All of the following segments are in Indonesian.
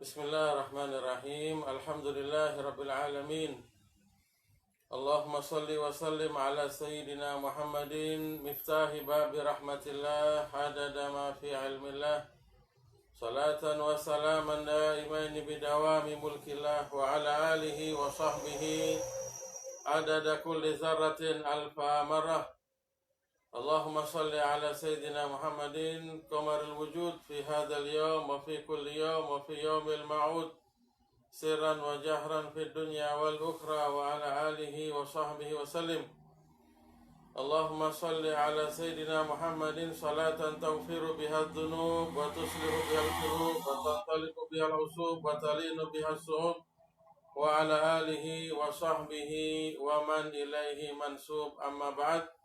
Bismillahirrahmanirrahim. Alhamdulillahirabbil alamin. Allahumma shalli wa sallim ala sayyidina Muhammadin miftahi babi rahmatillah adada ma fi ilmillah. Salatan wa salaman daimaini bidawami mulkillah wa ala alihi wa sahbihi adada kulli zarratin alfa marrah. Allahumma salli ala sayyidina Muhammadin qamaril wujud fi hadzal yawm wa fi kulli yawm wa fi yawmil ma'ud sirran wa jahran fid dunya wal ukhra wa ala alihi wa sahbihi wa sallim. Allahumma salli ala sayyidina Muhammadin salatan taghfiru biha adh-dhunub wa tuslihu biha al-qulub wa tantaliqu biha al-usub wa talinu biha as-su'ud wa ala alihi wa sahbihi wa man ilaihi mansub, amma ba'd.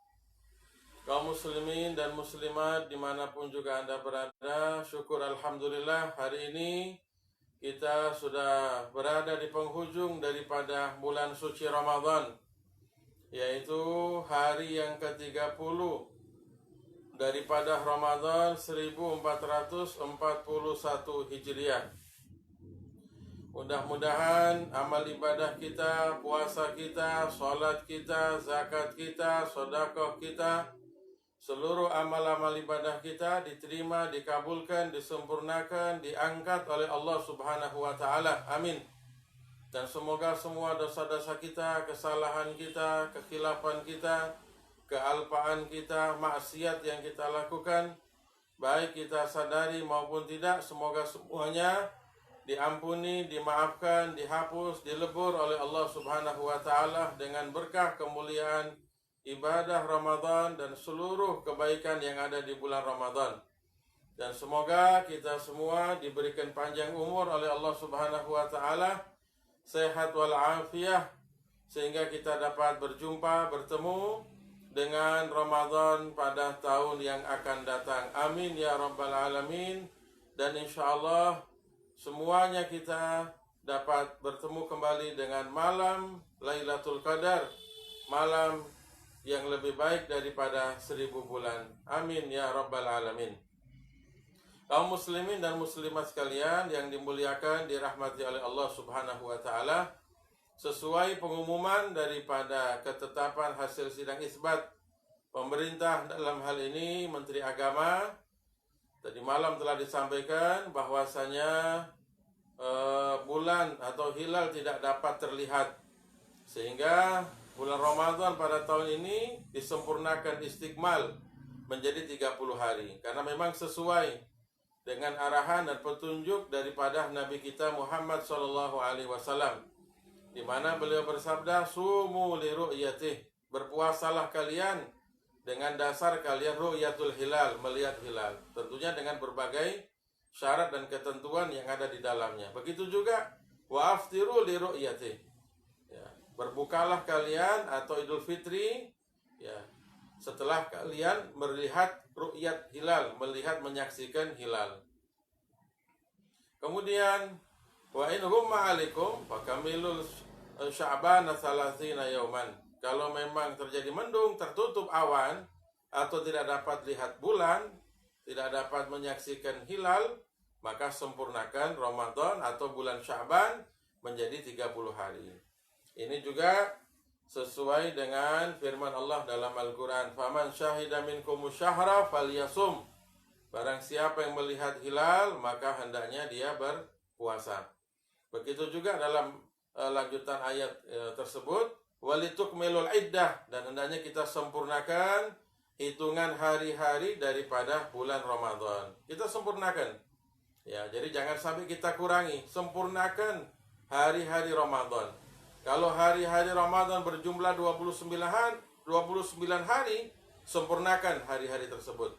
Kaum muslimin dan muslimat dimanapun juga Anda berada, syukur alhamdulillah hari ini kita sudah berada di penghujung daripada bulan suci Ramadan, yaitu hari yang ke-30 daripada Ramadan 1441 Hijriah. Mudah-mudahan amal ibadah kita, puasa kita, sholat kita, zakat kita, sedekah kita, seluruh amal-amal ibadah kita diterima, dikabulkan, disempurnakan, diangkat oleh Allah Subhanahu wa Ta'ala. Amin. Dan semoga semua dosa-dosa kita, kesalahan kita, kekhilafan kita, kealpaan kita, maksiat yang kita lakukan, baik kita sadari maupun tidak, semoga semuanya diampuni, dimaafkan, dihapus, dilebur oleh Allah Subhanahu wa Ta'ala dengan berkah kemuliaan ibadah Ramadan dan seluruh kebaikan yang ada di bulan Ramadan. Dan semoga kita semua diberikan panjang umur oleh Allah Subhanahu wa Ta'ala, sehat wal afiyah, sehingga kita dapat berjumpa, bertemu dengan Ramadan pada tahun yang akan datang. Amin ya rabbal alamin. Dan insya Allah semuanya kita dapat bertemu kembali dengan malam Lailatul Qadar, malam yang lebih baik daripada 1000 bulan. Amin ya rabbal alamin. Kaum muslimin dan muslimat sekalian yang dimuliakan, dirahmati oleh Allah Subhanahu wa Ta'ala, sesuai pengumuman daripada ketetapan hasil sidang isbat pemerintah dalam hal ini Menteri Agama, tadi malam telah disampaikan bahwasanya bulan atau hilal tidak dapat terlihat, sehingga bulan Ramadan pada tahun ini disempurnakan istiqmal menjadi 30 hari. Karena memang sesuai dengan arahan dan petunjuk daripada Nabi kita Muhammad SAW, di mana beliau bersabda, sumu li ru'yatih, berpuasalah kalian dengan dasar kalian ru'yatul hilal, melihat hilal. Tentunya dengan berbagai syarat dan ketentuan yang ada di dalamnya. Begitu juga wa aftiru li ru'yatih, berbukalah kalian atau Idul Fitri setelah kalian melihat ru'yat hilal, melihat menyaksikan hilal. Kemudian wa in humma alaikum fakamilul sya'bana salasina yauman. Kalau memang terjadi mendung, tertutup awan atau tidak dapat lihat bulan, tidak dapat menyaksikan hilal, maka sempurnakan Ramadan atau bulan Sya'ban menjadi 30 hari. Ini juga sesuai dengan firman Allah dalam Al-Quran. Faman syahida minkumu syahra falyasum. Barang siapa yang melihat hilal, maka hendaknya dia berpuasa. Begitu juga dalam lanjutan ayat tersebut, walitukmilul iddah, dan hendaknya kita sempurnakan hitungan hari-hari daripada bulan Ramadan. Kita sempurnakan. Jadi jangan sampai kita kurangi, sempurnakan hari-hari Ramadan. Kalau hari-hari Ramadan berjumlah 29 hari, sempurnakan hari-hari tersebut.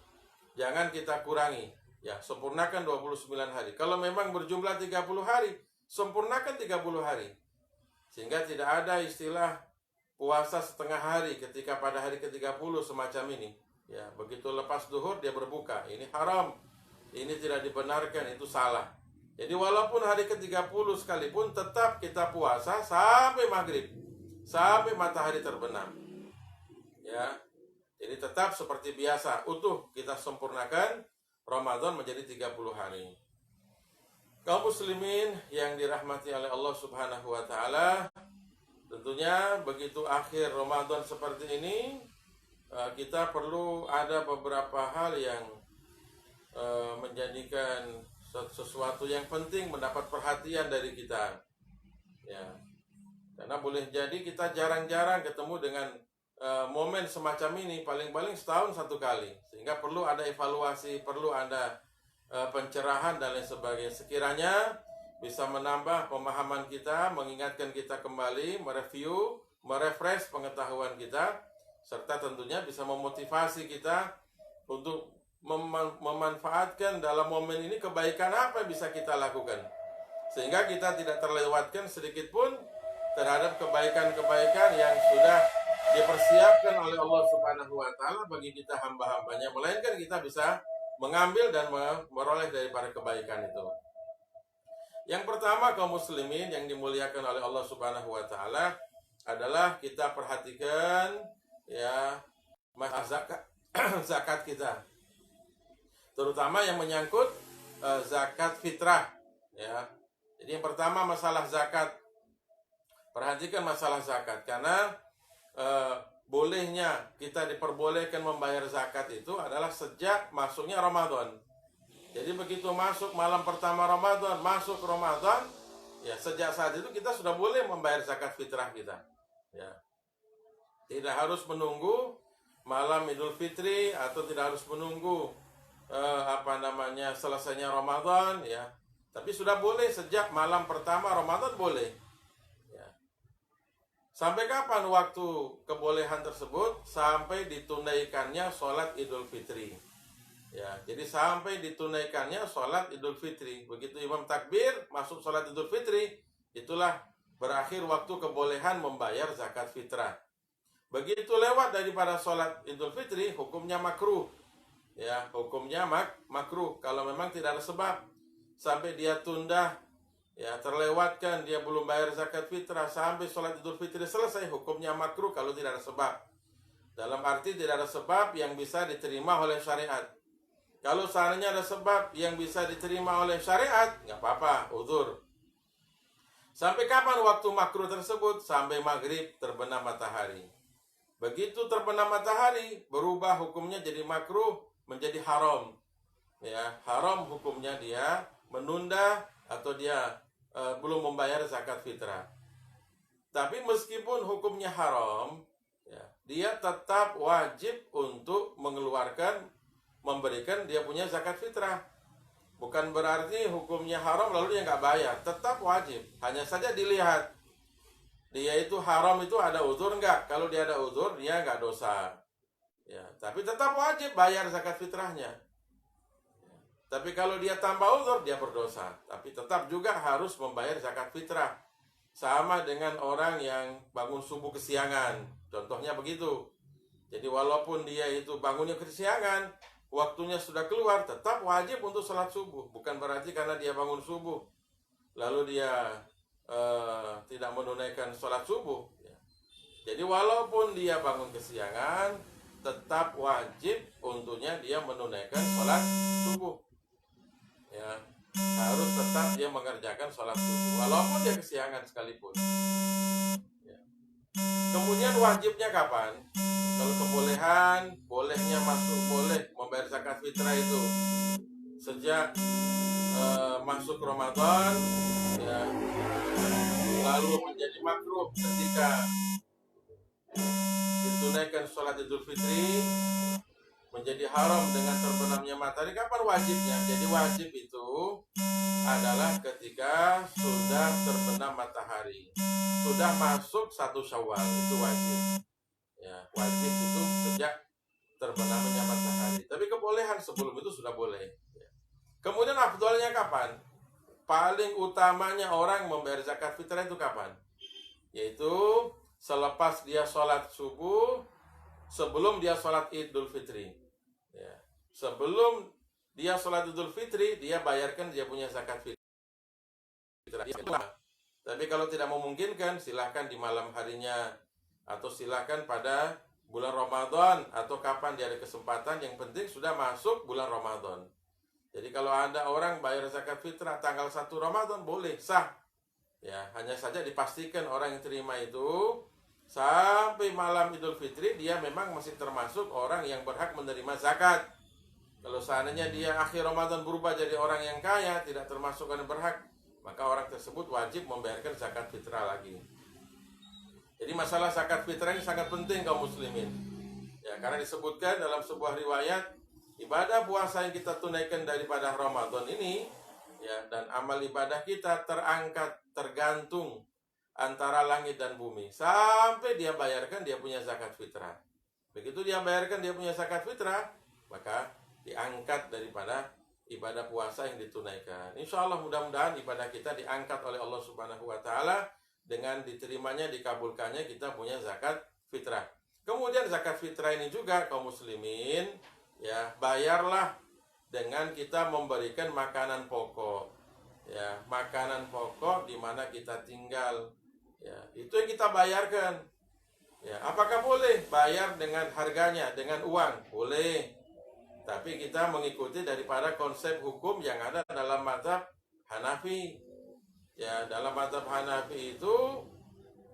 Jangan kita kurangi. Sempurnakan 29 hari. Kalau memang berjumlah 30 hari, sempurnakan 30 hari. Sehingga tidak ada istilah puasa setengah hari ketika pada hari ke-30 semacam ini. Begitu lepas duhur dia berbuka. Ini haram. Ini tidak dibenarkan, itu salah. Jadi walaupun hari ke-30 sekalipun tetap kita puasa sampai maghrib, sampai matahari terbenam. Jadi tetap seperti biasa, utuh kita sempurnakan Ramadan menjadi 30 hari. Kaum muslimin yang dirahmati oleh Allah Subhanahu wa taala, tentunya begitu akhir Ramadan seperti ini, kita perlu ada beberapa hal yang menjadikan sesuatu yang penting mendapat perhatian dari kita. Ya. Karena boleh jadi kita jarang-jarang ketemu dengan momen semacam ini, paling-paling setahun satu kali. Sehingga perlu ada evaluasi, perlu ada pencerahan dan lain sebagainya. Sekiranya bisa menambah pemahaman kita, mengingatkan kita kembali, mereview, merefresh pengetahuan kita, serta tentunya bisa memotivasi kita untuk memanfaatkan dalam momen ini kebaikan apa yang bisa kita lakukan, sehingga kita tidak terlewatkan sedikit pun terhadap kebaikan-kebaikan yang sudah dipersiapkan oleh Allah Subhanahu wa taala bagi kita hamba-hambanya, melainkan kita bisa mengambil dan meroleh daripada kebaikan itu. Yang pertama, kaum muslimin yang dimuliakan oleh Allah Subhanahu wa taala, adalah kita perhatikan ya masalah zakat zakat kita. Terutama yang menyangkut zakat fitrah ya. Jadi yang pertama masalah zakat. Perhatikan masalah zakat, karena bolehnya kita diperbolehkan membayar zakat itu adalah sejak masuknya Ramadan. Jadi begitu masuk malam pertama Ramadan, masuk Ramadan, ya sejak saat itu kita sudah boleh membayar zakat fitrah kita. Ya. Tidak harus menunggu malam Idul Fitri atau tidak harus menunggu selesainya Ramadan ya. Tapi sudah boleh sejak malam pertama Ramadan boleh. Sampai kapan waktu kebolehan tersebut? Sampai ditunaikannya sholat Idul Fitri. Ya, jadi sampai ditunaikannya sholat Idul Fitri. Begitu imam takbir masuk sholat Idul Fitri, itulah berakhir waktu kebolehan membayar zakat fitrah. Begitu lewat daripada sholat Idul Fitri, hukumnya makruh. Ya, hukumnya makruh kalau memang tidak ada sebab. Sampai dia tunda, ya terlewatkan, dia belum bayar zakat fitrah sampai sholat Idul Fitri selesai, hukumnya makruh kalau tidak ada sebab. Dalam arti tidak ada sebab yang bisa diterima oleh syariat. Kalau seandainya ada sebab yang bisa diterima oleh syariat, nggak apa-apa, uzur. Sampai kapan waktu makruh tersebut? Sampai maghrib terbenam matahari. Begitu terbenam matahari, berubah hukumnya jadi makruh menjadi haram. Ya, haram hukumnya dia menunda atau dia belum membayar zakat fitrah. Tapi meskipun hukumnya haram, ya, dia tetap wajib untuk memberikan dia punya zakat fitrah. Bukan berarti hukumnya haram lalu dia nggak bayar, tetap wajib. Hanya saja dilihat dia itu haram itu ada uzur nggak. Kalau dia ada uzur, dia nggak dosa. Ya, tapi tetap wajib bayar zakat fitrahnya. Tapi kalau dia tanpa uzur, dia berdosa. Tapi tetap juga harus membayar zakat fitrah. Sama dengan orang yang bangun subuh kesiangan. Contohnya begitu. Jadi walaupun dia itu bangunnya kesiangan, waktunya sudah keluar, tetap wajib untuk sholat subuh. Bukan berarti karena dia bangun subuh, lalu dia tidak menunaikan sholat subuh. Jadi walaupun dia bangun kesiangan, tetap wajib untuknya dia menunaikan sholat subuh. Ya, harus tetap dia mengerjakan sholat subuh walaupun dia kesiangan sekalipun. Ya. Kemudian wajibnya kapan? Kalau kebolehan, bolehnya boleh membayar zakat fitrah itu sejak masuk Ramadan, ya, lalu menjadi makruh ketika ditunaikan sholat Idul Fitri, menjadi haram dengan terbenamnya matahari. Kapan wajibnya? Jadi wajib itu adalah ketika sudah terbenam matahari, sudah masuk 1 Syawal, itu wajib. Ya, wajib itu sejak terbenamnya matahari. Tapi kebolehan sebelum itu sudah boleh. Ya. Kemudian afdalnya kapan? Paling utamanya orang membayar zakat fitrah itu kapan? Yaitu selepas dia sholat subuh, sebelum dia sholat Idul Fitri. Ya. Sebelum dia sholat Idul Fitri, dia bayarkan dia punya zakat fitrah. Tapi kalau tidak memungkinkan, silahkan di malam harinya, atau silahkan pada bulan Ramadan, atau kapan dia ada kesempatan. Yang penting sudah masuk bulan Ramadan. Jadi kalau ada orang bayar zakat fitrah tanggal 1 Ramadan boleh, sah. Ya, hanya saja dipastikan orang yang terima itu sampai malam Idul Fitri dia memang masih termasuk orang yang berhak menerima zakat. Kalau seandainya dia akhir Ramadan berubah jadi orang yang kaya, tidak termasuk orang yang berhak, maka orang tersebut wajib membayarkan zakat fitrah lagi. Jadi masalah zakat fitrah ini sangat penting kaum muslimin. Ya, karena disebutkan dalam sebuah riwayat, ibadah puasa yang kita tunaikan daripada Ramadan ini, ya, dan amal ibadah kita terangkat, tergantung antara langit dan bumi sampai dia bayarkan dia punya zakat fitrah. Begitu dia bayarkan dia punya zakat fitrah, maka diangkat daripada ibadah puasa yang ditunaikan. Insya Allah mudah-mudahan ibadah kita diangkat oleh Allah Subhanahu wa Ta'ala dengan diterimanya, dikabulkannya kita punya zakat fitrah. Kemudian zakat fitrah ini juga kaum muslimin, ya, bayarlah dengan kita memberikan makanan pokok. Ya, makanan pokok di mana kita tinggal. Ya, itu yang kita bayarkan. Ya, apakah boleh bayar dengan harganya, dengan uang? Boleh. Tapi kita mengikuti daripada konsep hukum yang ada dalam mazhab Hanafi. Ya, dalam mazhab Hanafi itu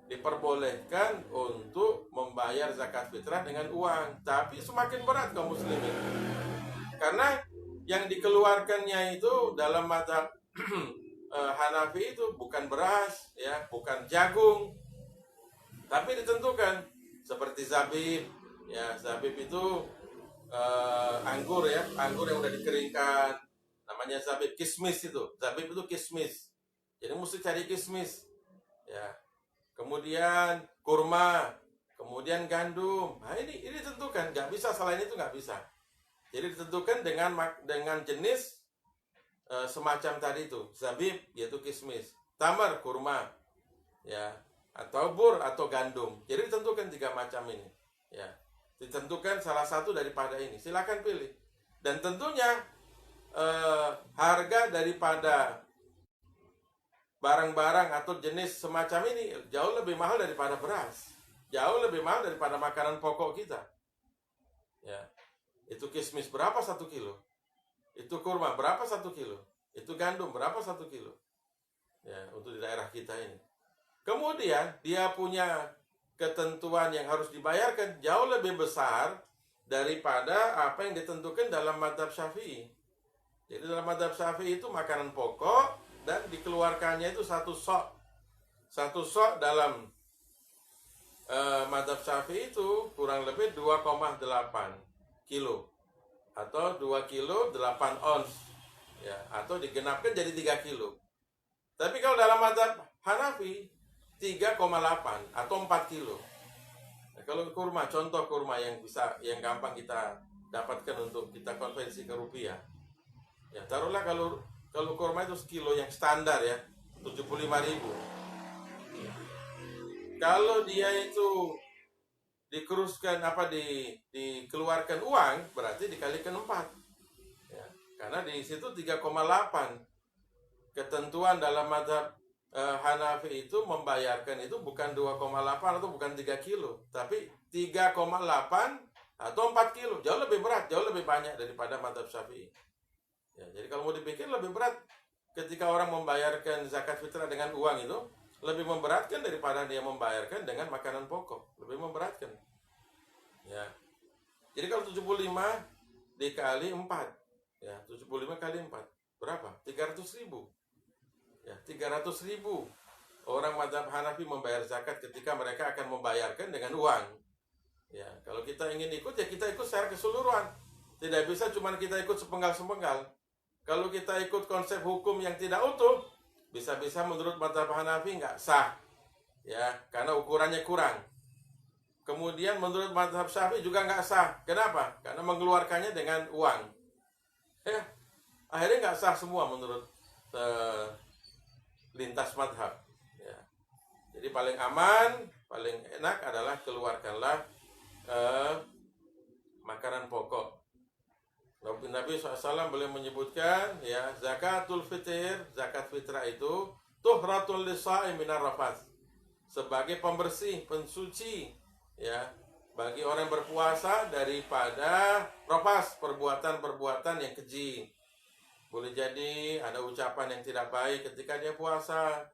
diperbolehkan untuk membayar zakat fitrah dengan uang. Tapi semakin berat kaum muslimin. Karena yang dikeluarkannya itu dalam mazhab Hanafi itu bukan beras, ya, bukan jagung. Tapi ditentukan seperti zabib. Ya, zabib itu anggur, ya, anggur yang udah dikeringkan, namanya zabib. Kismis itu, zabib itu kismis. Jadi mesti cari kismis, ya. Kemudian kurma, kemudian gandum. Nah, ini ditentukan, nggak bisa selain itu, nggak bisa. Jadi ditentukan dengan jenis semacam tadi itu, zabib yaitu kismis, tamar kurma, ya, atau bur atau gandum. Jadi ditentukan 3 macam ini, ya. Ditentukan salah satu daripada ini, silakan pilih. Dan tentunya harga daripada barang-barang atau jenis semacam ini jauh lebih mahal daripada beras, jauh lebih mahal daripada makanan pokok kita. Ya, itu kismis berapa 1 kilo? Itu kurma berapa 1 kilo? Itu gandum berapa 1 kilo? Ya, untuk di daerah kita ini. Kemudian dia punya ketentuan yang harus dibayarkan jauh lebih besar daripada apa yang ditentukan dalam mazhab Syafi'i. Jadi dalam mazhab Syafi'i itu makanan pokok dan dikeluarkannya itu satu sok dalam mazhab Syafi'i itu kurang lebih 2,8 kilo atau 2 kilo 8 ons, ya, atau digenapkan jadi 3 kilo. Tapi kalau dalam mazhab Hanafi 3,8 atau 4 kilo. Nah, kalau kurma, contoh kurma yang gampang kita dapatkan untuk kita konversi ke rupiah. Ya, taruhlah kalau kurma itu sekilo yang standar, ya, 75.000. Kalau dia itu dikeluarkan dikeluarkan uang, berarti dikalikan 4. Ya, karena di situ 3,8. Ketentuan dalam mazhab Hanafi itu membayarkan itu bukan 2,8 atau bukan 3 kilo, tapi 3,8 atau 4 kilo. Jauh lebih berat, jauh lebih banyak daripada mazhab Syafi'i. Ya, jadi kalau mau dipikir lebih berat ketika orang membayarkan zakat fitrah dengan uang itu, lebih memberatkan daripada dia membayarkan dengan makanan pokok. Lebih memberatkan. Ya. Jadi kalau 75 dikali 4, ya, 75 kali 4 berapa? 300.000. Ya, 300.000 orang mazhab Hanafi membayar zakat ketika mereka akan membayarkan dengan uang. Ya, kalau kita ingin ikut, ya kita ikut secara keseluruhan. Tidak bisa cuma kita ikut sepenggal-sepenggal. Kalau kita ikut konsep hukum yang tidak utuh, bisa-bisa menurut mazhab Hanafi nggak sah. Ya, karena ukurannya kurang. Kemudian menurut mazhab Syafi'i juga nggak sah. Kenapa? Karena mengeluarkannya dengan uang. Ya, akhirnya nggak sah semua menurut lintas madhab, ya. Jadi paling aman, paling enak adalah keluarkanlah makanan pokok. Nabi SAW boleh menyebutkan, ya, zakatul fitr, zakat fitrah itu tuhratul lisa'im minar rafath, sebagai pembersih, pensuci, ya, bagi orang berpuasa daripada rafas, perbuatan-perbuatan yang keji. Boleh jadi ada ucapan yang tidak baik ketika dia puasa,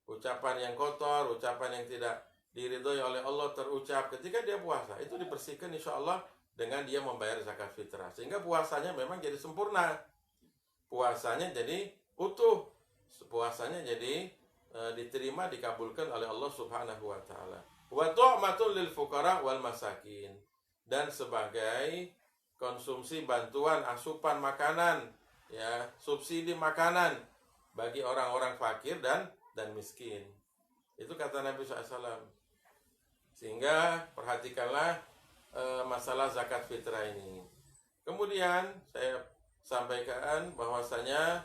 ucapan yang kotor, ucapan yang tidak diridhoi oleh Allah terucap ketika dia puasa. Itu dibersihkan insya Allah dengan dia membayar zakat fitrah. Sehingga puasanya memang jadi sempurna. Puasanya jadi utuh. Puasanya jadi diterima, dikabulkan oleh Allah Subhanahu wa taala. Wa tu'matun lil fuqara wal masakin. Dan sebagai konsumsi bantuan asupan makanan, ya, subsidi makanan bagi orang-orang fakir dan miskin. Itu kata Nabi SAW. Sehingga perhatikanlah masalah zakat fitrah ini. Kemudian saya sampaikan bahwasanya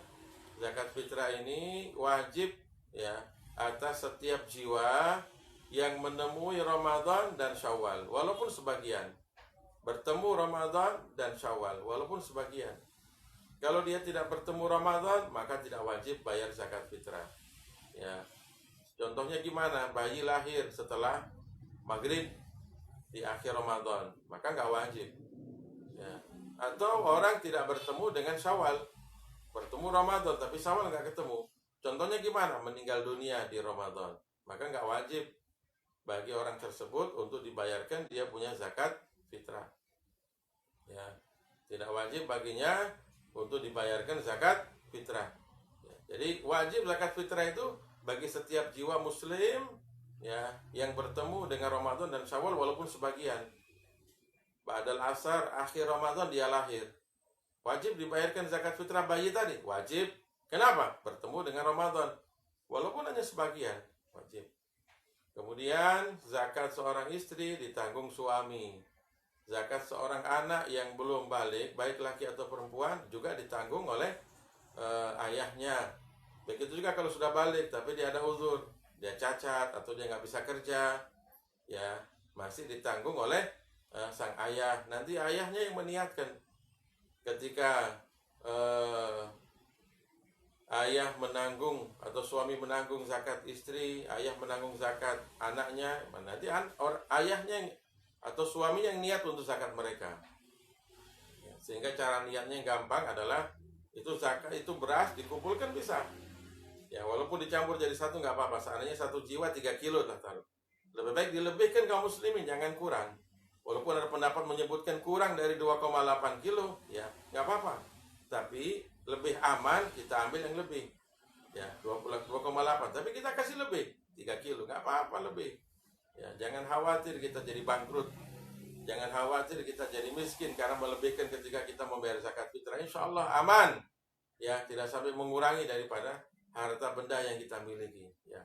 zakat fitrah ini wajib, ya, atas setiap jiwa yang menemui Ramadan dan Syawal, walaupun sebagian. Bertemu Ramadan dan Syawal, walaupun sebagian. Kalau dia tidak bertemu Ramadan, maka tidak wajib bayar zakat fitrah. Ya, contohnya gimana? Bayi lahir setelah maghrib di akhir Ramadan, maka nggak wajib. Ya. Atau orang tidak bertemu dengan Syawal, bertemu Ramadan tapi Syawal nggak ketemu. Contohnya gimana? Meninggal dunia di Ramadan, maka nggak wajib bagi orang tersebut untuk dibayarkan dia punya zakat fitrah. Ya, tidak wajib baginya untuk dibayarkan zakat fitrah. Ya, jadi wajib zakat fitrah itu bagi setiap jiwa muslim, ya, yang bertemu dengan Ramadan dan Syawal walaupun sebagian. Ba'dal asar akhir Ramadan dia lahir, wajib dibayarkan zakat fitrah bayi tadi, wajib. Kenapa? Bertemu dengan Ramadan walaupun hanya sebagian, wajib. Kemudian zakat seorang istri ditanggung suami. Zakat seorang anak yang belum balik, baik laki atau perempuan, juga ditanggung oleh ayahnya. Begitu juga kalau sudah balik tapi dia ada uzur, dia cacat atau dia nggak bisa kerja, ya, masih ditanggung oleh sang ayah. Nanti ayahnya yang meniatkan. Ketika ayah menanggung atau suami menanggung zakat istri, ayah menanggung zakat anaknya, nanti ayahnya atau suami yang niat untuk zakat mereka. Ya, sehingga cara niatnya yang gampang adalah itu zakat, itu beras dikumpulkan bisa. Ya, walaupun dicampur jadi satu nggak apa-apa. Seandainya satu jiwa 3 kilo lah taruh. Lebih baik dilebihkan kaum muslimin, jangan kurang. Walaupun ada pendapat menyebutkan kurang dari 2,8 kilo, ya nggak apa-apa. Tapi lebih aman kita ambil yang lebih. Ya, 2,8. Tapi kita kasih lebih, 3 kilo, nggak apa-apa lebih. Ya, jangan khawatir kita jadi bangkrut. Jangan khawatir kita jadi miskin karena melebihkan ketika kita membayar zakat fitrah. Insya Allah aman. Ya, tidak sampai mengurangi daripada harta benda yang kita miliki. Ya.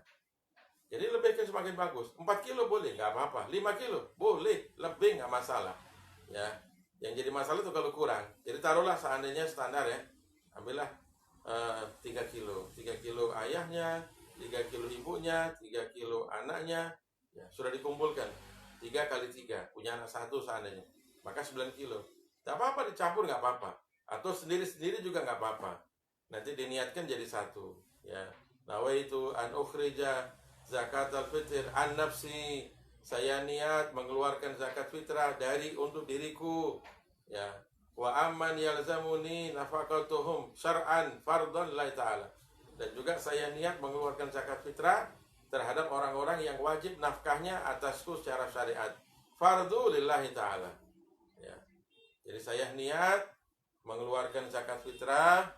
Jadi lebihkan semakin bagus. 4 kilo boleh, nggak apa-apa. 5 kilo boleh, lebih nggak masalah. Ya, yang jadi masalah itu kalau kurang. Jadi taruhlah seandainya standar ya, ambillah 3 kilo. 3 kilo ayahnya, 3 kilo ibunya, 3 kilo anaknya. Ya, sudah dikumpulkan 3 kali 3, punya anak 1 seandainya, maka 9 kilo. Tidak apa-apa dicampur, nggak apa-apa. Atau sendiri-sendiri juga nggak apa-apa. Nanti diniatkan jadi satu. Ya, nawaitu an ukhrija zakat al-fitr an nafsi. Saya niat mengeluarkan zakat fitrah dari untuk diriku. Ya, wa amman yalzamuni nafaqatuhum syar'an fardhan lillahi ta'ala. Dan juga saya niat mengeluarkan zakat fitrah terhadap orang-orang yang wajib nafkahnya atasku secara syariat, fardu lillahi ta'ala. Ya. Jadi saya niat mengeluarkan zakat fitrah,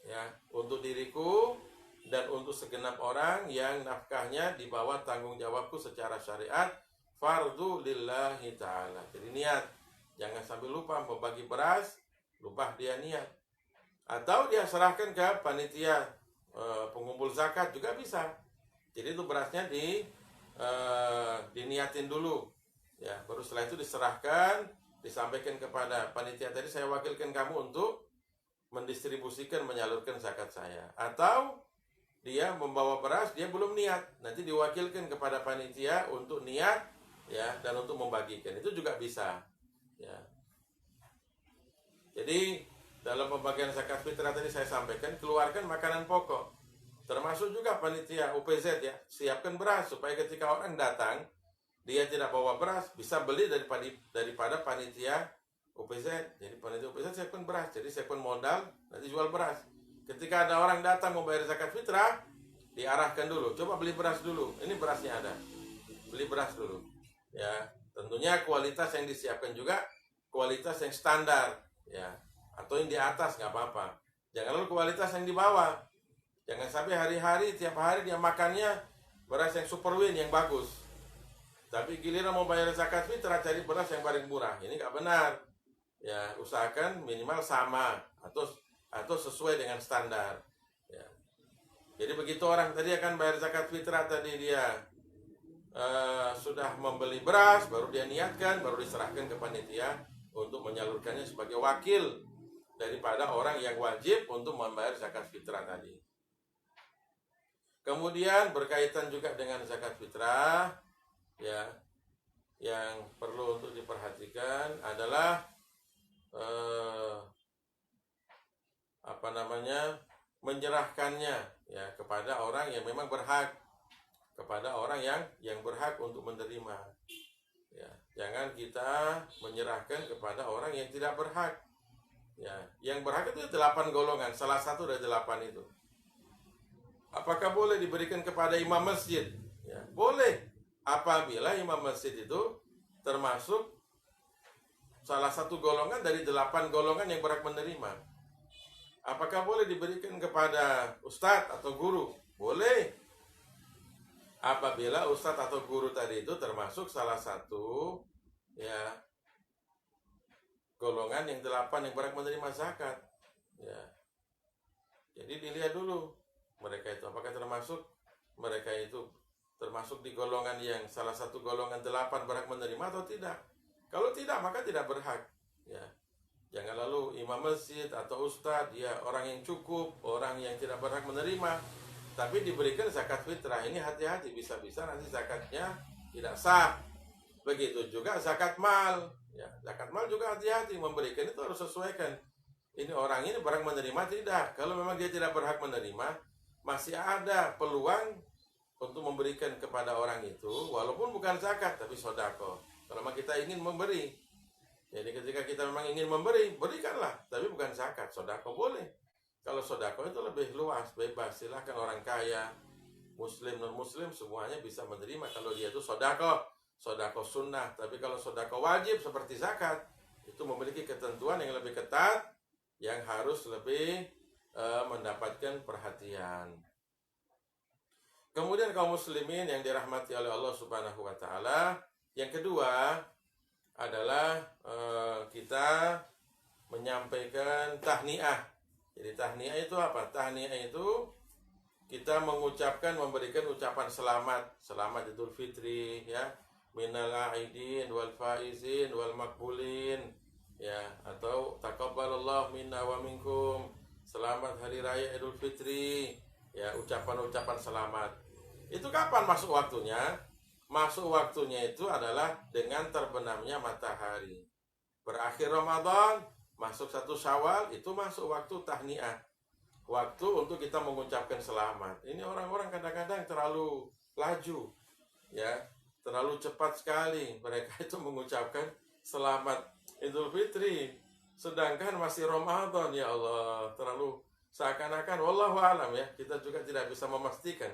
ya, untuk diriku dan untuk segenap orang yang nafkahnya di bawah tanggung jawabku secara syariat, fardu lillahi ta'ala. Jadi niat, jangan sampai lupa membagi beras, lupa dia niat. Atau dia serahkan ke panitia pengumpul zakat juga bisa. Jadi itu berasnya diniatin dulu, ya, baru setelah itu diserahkan, disampaikan kepada panitia tadi, saya wakilkan kamu untuk mendistribusikan, menyalurkan zakat saya. Atau dia membawa beras, dia belum niat, nanti diwakilkan kepada panitia untuk niat, ya, dan untuk membagikan, itu juga bisa. Ya. Jadi dalam pembagian zakat fitrah tadi saya sampaikan, keluarkan makanan pokok. Termasuk juga panitia UPZ, ya, siapkan beras supaya ketika orang datang dia tidak bawa beras, bisa beli daripada panitia OPZ. Jadi panitia OPZ siapkan beras. Jadi siapkan modal, nanti jual beras. Ketika ada orang datang mau bayar zakat fitrah, diarahkan dulu. Coba beli beras dulu. Ini berasnya ada. Beli beras dulu. Ya, tentunya kualitas yang disiapkan juga kualitas yang standar, ya, atau yang di atas nggak apa-apa. Jangan lalu kualitas yang di bawah. Jangan sampai hari-hari tiap hari dia makannya beras yang super win yang bagus. Tapi giliran mau bayar zakat fitrah cari beras yang paling murah. Ini nggak benar. Ya, usahakan minimal sama atau sesuai dengan standar. Ya. Jadi begitu orang tadi akan bayar zakat fitrah, tadi dia sudah membeli beras, baru dia niatkan, baru diserahkan ke panitia untuk menyalurkannya sebagai wakil daripada orang yang wajib untuk membayar zakat fitrah tadi. Kemudian berkaitan juga dengan zakat fitrah, ya, yang perlu untuk diperhatikan adalah menyerahkannya, ya, kepada orang yang memang berhak, kepada orang yang berhak untuk menerima. Ya, jangan kita menyerahkan kepada orang yang tidak berhak. Ya, yang berhak itu 8 golongan, salah satu dari 8 itu. Apakah boleh diberikan kepada imam masjid? Ya, boleh, apabila imam masjid itu termasuk salah satu golongan dari 8 golongan yang berhak menerima. Apakah boleh diberikan kepada ustadz atau guru? Boleh, apabila ustadz atau guru tadi itu termasuk salah satu, ya, golongan yang 8 yang berhak menerima zakat. Ya, jadi dilihat dulu mereka itu apakah mereka itu termasuk di golongan yang salah satu golongan 8 berhak menerima atau tidak. Kalau tidak, maka tidak berhak. Ya, jangan lalu imam masjid atau ustadz, dia orang yang cukup, orang yang tidak berhak menerima, tapi diberikan zakat fitrah. Ini hati-hati, bisa-bisa nanti zakatnya tidak sah. Begitu juga zakat mal. Ya, zakat mal juga hati-hati, memberikan itu harus sesuaikan. Ini orang ini berhak menerima tidak. Kalau memang dia tidak berhak menerima, masih ada peluang untuk memberikan kepada orang itu, walaupun bukan zakat tapi sodako. Kalau memang kita ingin memberi, jadi ketika kita memang ingin memberi, berikanlah, tapi bukan zakat. Sodako boleh. Kalau sodako itu lebih luas, bebas. Silahkan orang kaya, muslim, non-muslim, semuanya bisa menerima kalau dia itu sodako sunnah. Tapi kalau sodako wajib seperti zakat, itu memiliki ketentuan yang lebih ketat, yang harus lebih mendapatkan perhatian. Kemudian kaum muslimin yang dirahmati oleh Allah Subhanahu wa taala, yang kedua adalah kita menyampaikan tahniah. Jadi tahniah itu apa? Tahniah itu kita mengucapkan, memberikan ucapan selamat Idul Fitri, ya, minal aidin wal faizin wal makbulin, ya, atau taqabbalallahu minna wa minkum, selamat hari raya Idul Fitri, ya, ucapan-ucapan selamat. Itu kapan masuk waktunya? Masuk waktunya itu adalah dengan terbenamnya matahari. Berakhir Ramadan, masuk 1 Syawal, itu masuk waktu tahniah. Waktu untuk kita mengucapkan selamat. Ini orang-orang kadang-kadang terlalu laju, ya, terlalu cepat sekali mereka itu mengucapkan selamat Idul Fitri, sedangkan masih Ramadan. Ya Allah, terlalu seakan-akan, wallahu alam, ya, kita juga tidak bisa memastikan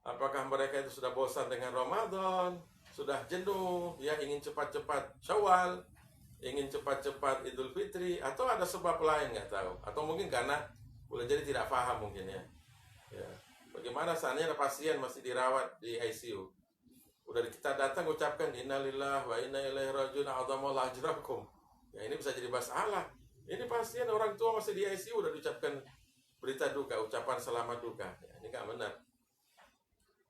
apakah mereka itu sudah bosan dengan Ramadan, sudah jenuh, ya, ingin cepat-cepat Syawal, ingin cepat-cepat Idul Fitri, atau ada sebab lain, nggak tahu. Atau mungkin karena boleh jadi tidak paham mungkin, ya. Ya. Bagaimana seandainya ada pasien masih dirawat di ICU, udah kita datang ucapkan innalillahi wa inna ilaihi rajiun a'dzamallahu ajrakum. Ya, ini bisa jadi masalah. Ini pasien orang tua masih di ICU udah diucapkan berita duka, ucapan selamat duka. Ya, ini nggak benar.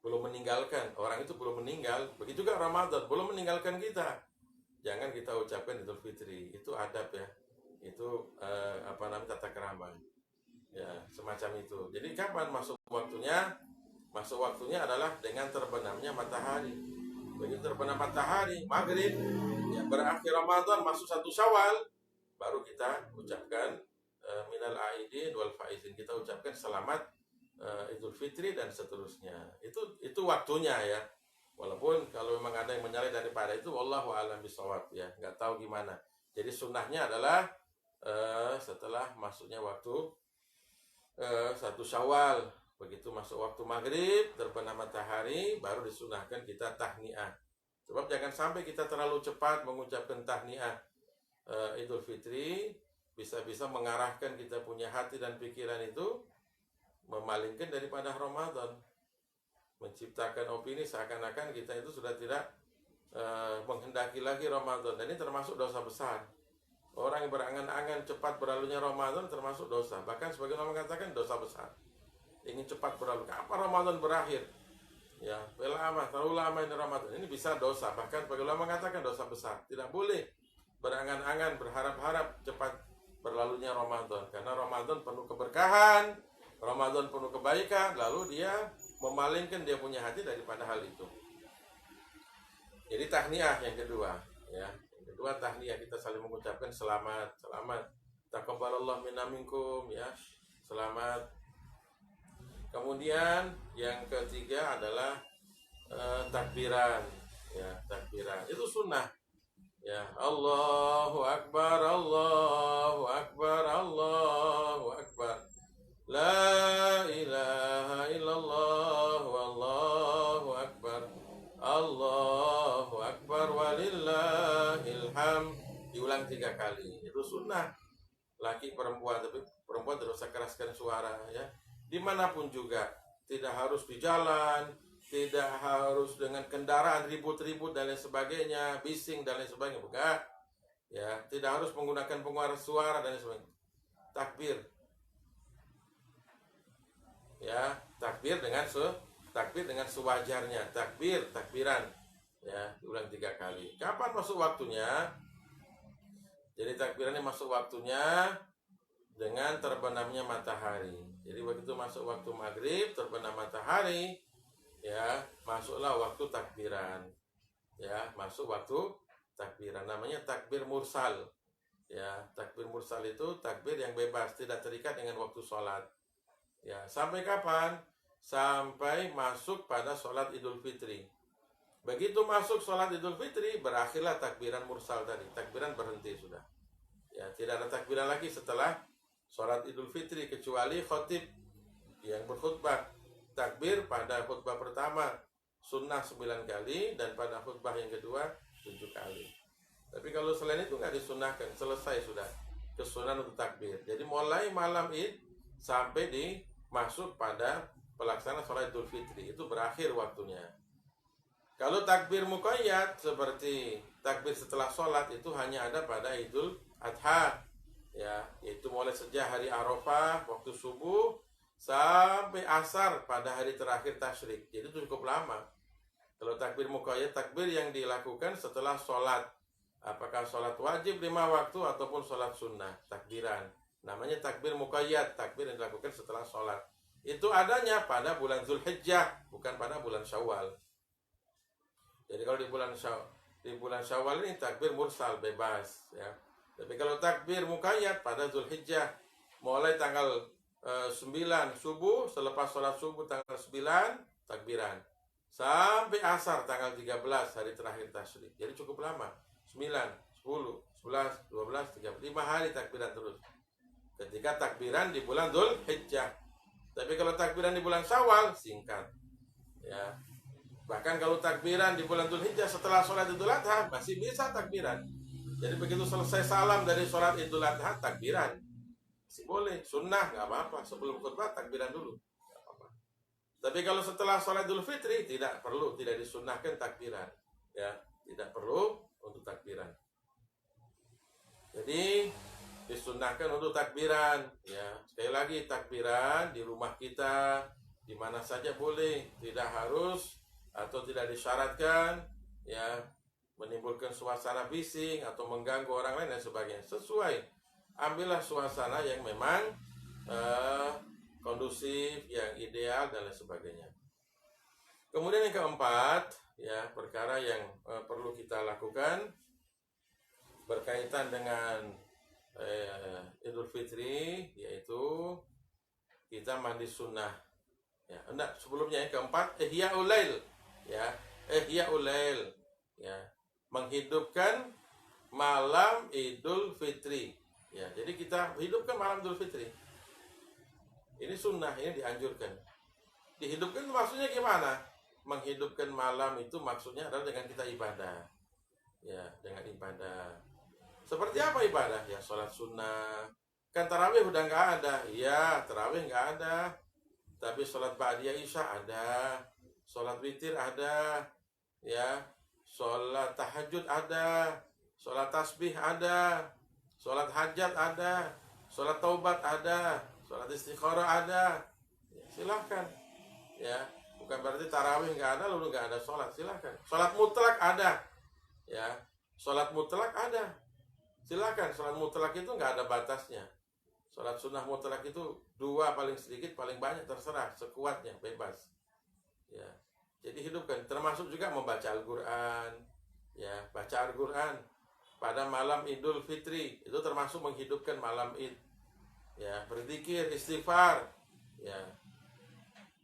Belum meninggalkan, orang itu belum meninggal. Begitu juga Ramadan, belum meninggalkan kita. Jangan kita ucapkan Idul Fitri. Itu adab, ya. Itu tata krama. Ya, semacam itu. Jadi kapan masuk waktunya? Masuk waktunya adalah dengan terbenamnya matahari. Begitu terbenam matahari, maghrib, ya, berakhir Ramadan, masuk 1 Syawal, baru kita ucapkan minal aidin wal faizin. Kita ucapkan selamat Idul Fitri dan seterusnya. Itu waktunya, ya. Walaupun kalau memang ada yang menyalahi daripada itu, wallahu a'lam bishawab, ya, nggak tahu gimana. Jadi sunnahnya adalah setelah masuknya waktu 1 Syawal, begitu masuk waktu maghrib terbenam matahari baru disunahkan kita tahniah. Sebab jangan sampai kita terlalu cepat mengucapkan tahniah Idul Fitri, bisa-bisa mengarahkan kita punya hati dan pikiran itu memalingkan daripada Ramadan, menciptakan opini seakan-akan kita itu sudah tidak menghendaki lagi Ramadan, dan ini termasuk dosa besar. Orang yang berangan-angan cepat berlalunya Ramadan termasuk dosa. Bahkan sebagian orang mengatakan dosa besar. Ingin cepat berlalu. Kapan Ramadan berakhir? Ya, terlalu lama ini Ramadan. Ini bisa dosa. Bahkan sebagian orang mengatakan dosa besar. Tidak boleh berangan-angan, berharap-harap cepat berlalunya Ramadan. Karena Ramadan penuh keberkahan, Ramadan penuh kebaikan, lalu dia memalingkan dia punya hati daripada hal itu. Jadi tahniah yang kedua, ya. Kedua, tahniah, kita saling mengucapkan selamat, taqabbalallahu minna minkum, ya, selamat. Kemudian yang ketiga adalah takbiran, ya, takbiran itu sunnah, ya. Allahu Akbar, Allahu Akbar, Allahu Akbar, la ilaha illallah, wallahu akbar, Allahu Akbar, walillahil hamd. Diulang 3 kali. Itu sunnah. Laki perempuan, tapi perempuan tidak usah keraskan suara, ya. Dimanapun juga. Tidak harus di jalan, tidak harus dengan kendaraan ribut-ribut dan lain sebagainya, bising dan lain sebagainya. Bukan. Ya, tidak harus menggunakan pengeras suara dan lain sebagainya. Takbir. Ya, takbir dengan sewajarnya. Takbiran. Ya, diulang 3 kali. Kapan masuk waktunya? Jadi takbirannya masuk waktunya dengan terbenamnya matahari. Jadi begitu masuk waktu maghrib, terbenam matahari, ya, masuklah waktu takbiran. Ya, masuk waktu takbiran. Namanya takbir mursal. Ya, takbir mursal itu takbir yang bebas, tidak terikat dengan waktu sholat. Ya, sampai kapan? Sampai masuk pada sholat Idul Fitri. Begitu masuk sholat Idul Fitri, berakhirlah takbiran mursal tadi. Takbiran berhenti sudah. Ya, tidak ada takbiran lagi setelah sholat Idul Fitri, kecuali khotib yang berkhutbah. Takbir pada khutbah pertama sunnah 9 kali, dan pada khutbah yang kedua 7 kali. Tapi kalau selain itu nggak disunnahkan, selesai sudah kesunahan untuk takbir. Jadi mulai malam Id sampai masuk pada pelaksanaan sholat Idul Fitri, itu berakhir waktunya. Kalau takbir muqayyad seperti takbir setelah sholat itu hanya ada pada Idul Adha, ya, yaitu mulai sejak hari Arafah waktu subuh sampai asar pada hari terakhir tasyrik. Jadi itu cukup lama. Kalau takbir muqayyad, takbir yang dilakukan setelah sholat, apakah sholat wajib 5 waktu ataupun sholat sunnah, takbiran. Namanya takbir muqayyad, takbir yang dilakukan setelah sholat. Itu adanya pada bulan Zulhijjah, bukan pada bulan Syawal. Jadi kalau di bulan Syawal ini takbir mursal, bebas, ya. Tapi kalau takbir muqayyad pada Zulhijjah, mulai tanggal 9 subuh, selepas sholat subuh tanggal 9 takbiran, sampai asar tanggal 13 hari terakhir tasyrik. Jadi cukup lama, 9, 10, 11, 12, 13, 5 hari takbiran terus. Ketika takbiran di bulan Zulhijjah. Tapi kalau takbiran di bulan Syawal singkat, ya. Bahkan kalau takbiran di bulan Dzulhijjah setelah sholat Idul Adha masih bisa takbiran. Jadi begitu selesai salam dari sholat Idul Adha, takbiran masih boleh, sunnah, nggak apa-apa. Sebelum khutbah takbiran dulu, nggak apa-apa. Tapi kalau setelah sholat Idul Fitri tidak perlu, tidak disunnahkan takbiran, ya, tidak perlu untuk takbiran. Jadi disunnahkan untuk takbiran, ya. Sekali lagi, takbiran di rumah kita, di mana saja boleh, tidak harus atau tidak disyaratkan, ya, menimbulkan suasana bising atau mengganggu orang lain dan sebagainya. Sesuai, ambillah suasana yang memang kondusif, yang ideal dan lain sebagainya. Kemudian yang keempat, ya, perkara yang perlu kita lakukan berkaitan dengan Idul Fitri, yaitu kita mandi sunnah. Ya, enggak, sebelumnya yang keempat, Ihya'ul Lail, ya, Ihya'ul Lail, ya, menghidupkan malam Idul Fitri. Ya, jadi kita hidupkan malam Idul Fitri. Ini sunnah, ini dianjurkan. Dihidupkan itu maksudnya gimana? Menghidupkan malam itu maksudnya adalah dengan kita ibadah. Ya, dengan ibadah. Seperti apa ibadah? Ya, sholat sunnah. Kan tarawih udah nggak ada. Ya, tarawih nggak ada. Tapi sholat ba'diyah isya ada. Sholat witir ada. Ya, sholat tahajud ada. Sholat tasbih ada. Sholat hajat ada. Sholat taubat ada. Sholat istikharah ada. Ya, silahkan. Ya, bukan berarti tarawih nggak ada lalu nggak ada sholat. Silahkan. Sholat mutlak ada. Ya, sholat mutlak ada. Silahkan. Sholat mutlak itu nggak ada batasnya. Sholat sunnah mutlak itu 2 paling sedikit, paling banyak terserah, sekuatnya, bebas. Ya, jadi hidupkan. Termasuk juga membaca Al-Quran. Ya, baca Al-Quran pada malam Idul Fitri itu termasuk menghidupkan malam Id. Ya, berzikir, istighfar. Ya,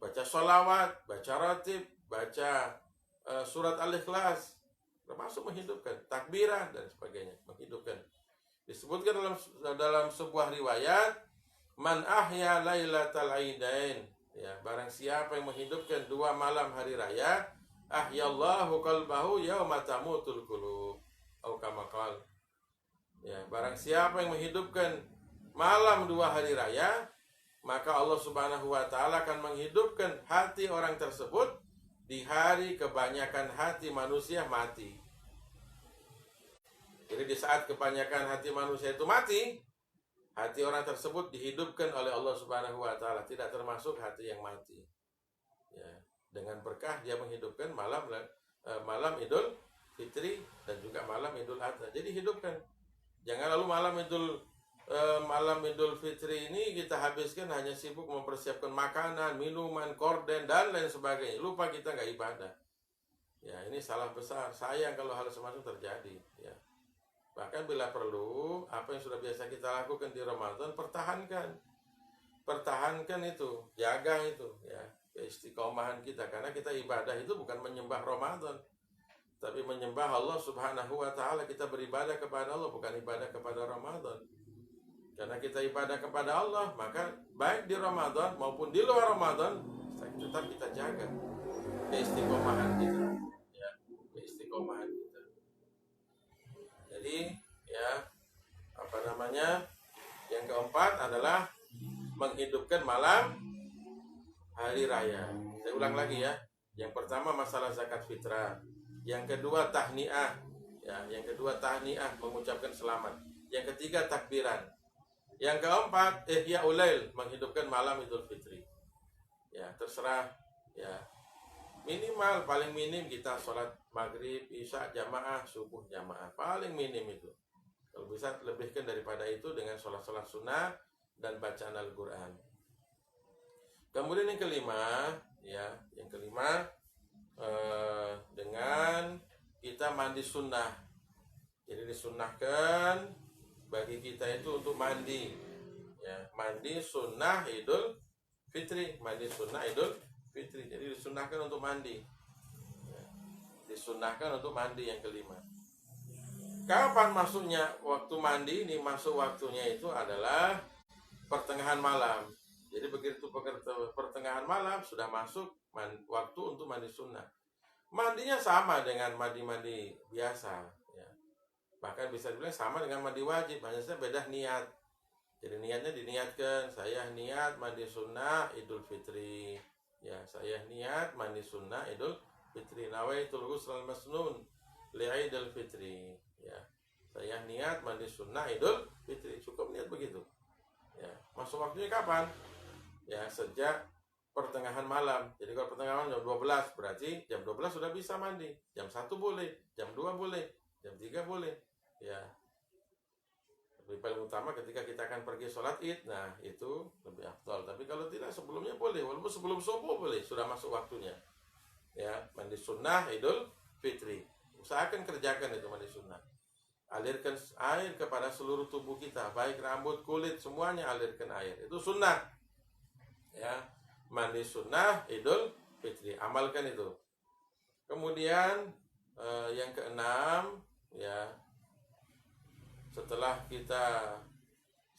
baca sholawat, baca ratib, baca surat Al-Ikhlas, termasuk menghidupkan takbiran dan sebagainya, menghidupkan. Disebutkan dalam sebuah riwayat, man ahya lailatal aidain, ya, barang siapa yang menghidupkan 2 malam hari raya, ahyallahu qalbahu yauma tamutul qulub, atau kama qala. Ya, barang siapa yang menghidupkan malam 2 hari raya, maka Allah Subhanahu wa taala akan menghidupkan hati orang tersebut di hari kebanyakan hati manusia mati. Jadi di saat kebanyakan hati manusia itu mati, hati orang tersebut dihidupkan oleh Allah Subhanahu wa taala, tidak termasuk hati yang mati. Ya, dengan berkah dia menghidupkan malam Idul Fitri dan juga malam Idul Adha. Jadi hidupkan. Jangan lalu malam Idul Fitri ini kita habiskan hanya sibuk mempersiapkan makanan, minuman, korden dan lain sebagainya. Lupa kita nggak ibadah. Ya, ini salah besar. Sayang kalau hal semacam terjadi, ya. Bahkan bila perlu, apa yang sudah biasa kita lakukan di Ramadan, pertahankan. Pertahankan itu, jaga itu, ya, keistiqomahan kita. Karena kita ibadah itu bukan menyembah Ramadan, tapi menyembah Allah Subhanahu wa taala. Kita beribadah kepada Allah, bukan ibadah kepada Ramadan. Karena kita ibadah kepada Allah, maka baik di Ramadan maupun di luar Ramadan, tetap kita jaga keistiqomahan kita, ya, keistiqomahan kita. Jadi, ya, yang keempat adalah menghidupkan malam hari raya. Saya ulang lagi ya. Yang pertama masalah zakat fitrah. Yang kedua tahniah. Ya, yang kedua tahniah, mengucapkan selamat. Yang ketiga takbiran. Yang keempat ihya ulail, menghidupkan malam Idul Fitri. Ya, terserah, ya. Minimal, paling minim kita sholat maghrib, isya jamaah, subuh jamaah. Paling minim itu. Kalau bisa lebihkan daripada itu dengan sholat-sholat sunnah dan bacaan Al-Quran. Kemudian yang kelima, ya, dengan kita mandi sunnah. Jadi disunnahkan bagi kita itu untuk mandi. Ya, mandi sunnah Idul Fitri, mandi sunnah Idul Fitri. Jadi disunnahkan untuk mandi. Ya, disunnahkan untuk mandi yang kelima. Kapan masuknya waktu mandi ini? Masuk waktunya itu adalah pertengahan malam. Jadi begitu pertengahan malam sudah masuk waktu untuk mandi sunnah. Mandinya sama dengan mandi-mandi biasa, ya. Bahkan bisa dibilang sama dengan mandi wajib, hanya saja beda niat. Jadi niatnya diniatkan, saya niat mandi sunnah Idul Fitri. Ya, saya niat mandi sunnah Idul Fitri. Nawaitul ghusl masnun li'idul fitri. Ya, saya niat mandi sunnah Idul Fitri. Cukup niat begitu. Ya, masuk waktunya kapan? Ya, sejak pertengahan malam. Jadi kalau pertengahan malam jam 12, berarti jam 12 sudah bisa mandi. Jam 1 boleh, jam 2 boleh, jam 3 boleh. Ya. Lebih paling utama ketika kita akan pergi sholat Id, nah itu lebih afdal. Tapi kalau tidak sebelumnya boleh, walaupun sebelum subuh boleh, sudah masuk waktunya. Ya, mandi sunnah Idul Fitri. Usahakan kerjakan itu mandi sunnah. Alirkan air kepada seluruh tubuh kita, baik rambut, kulit, semuanya alirkan air. Itu sunnah. Ya, mandi sunnah Idul Fitri, amalkan itu. Kemudian yang keenam, ya, setelah kita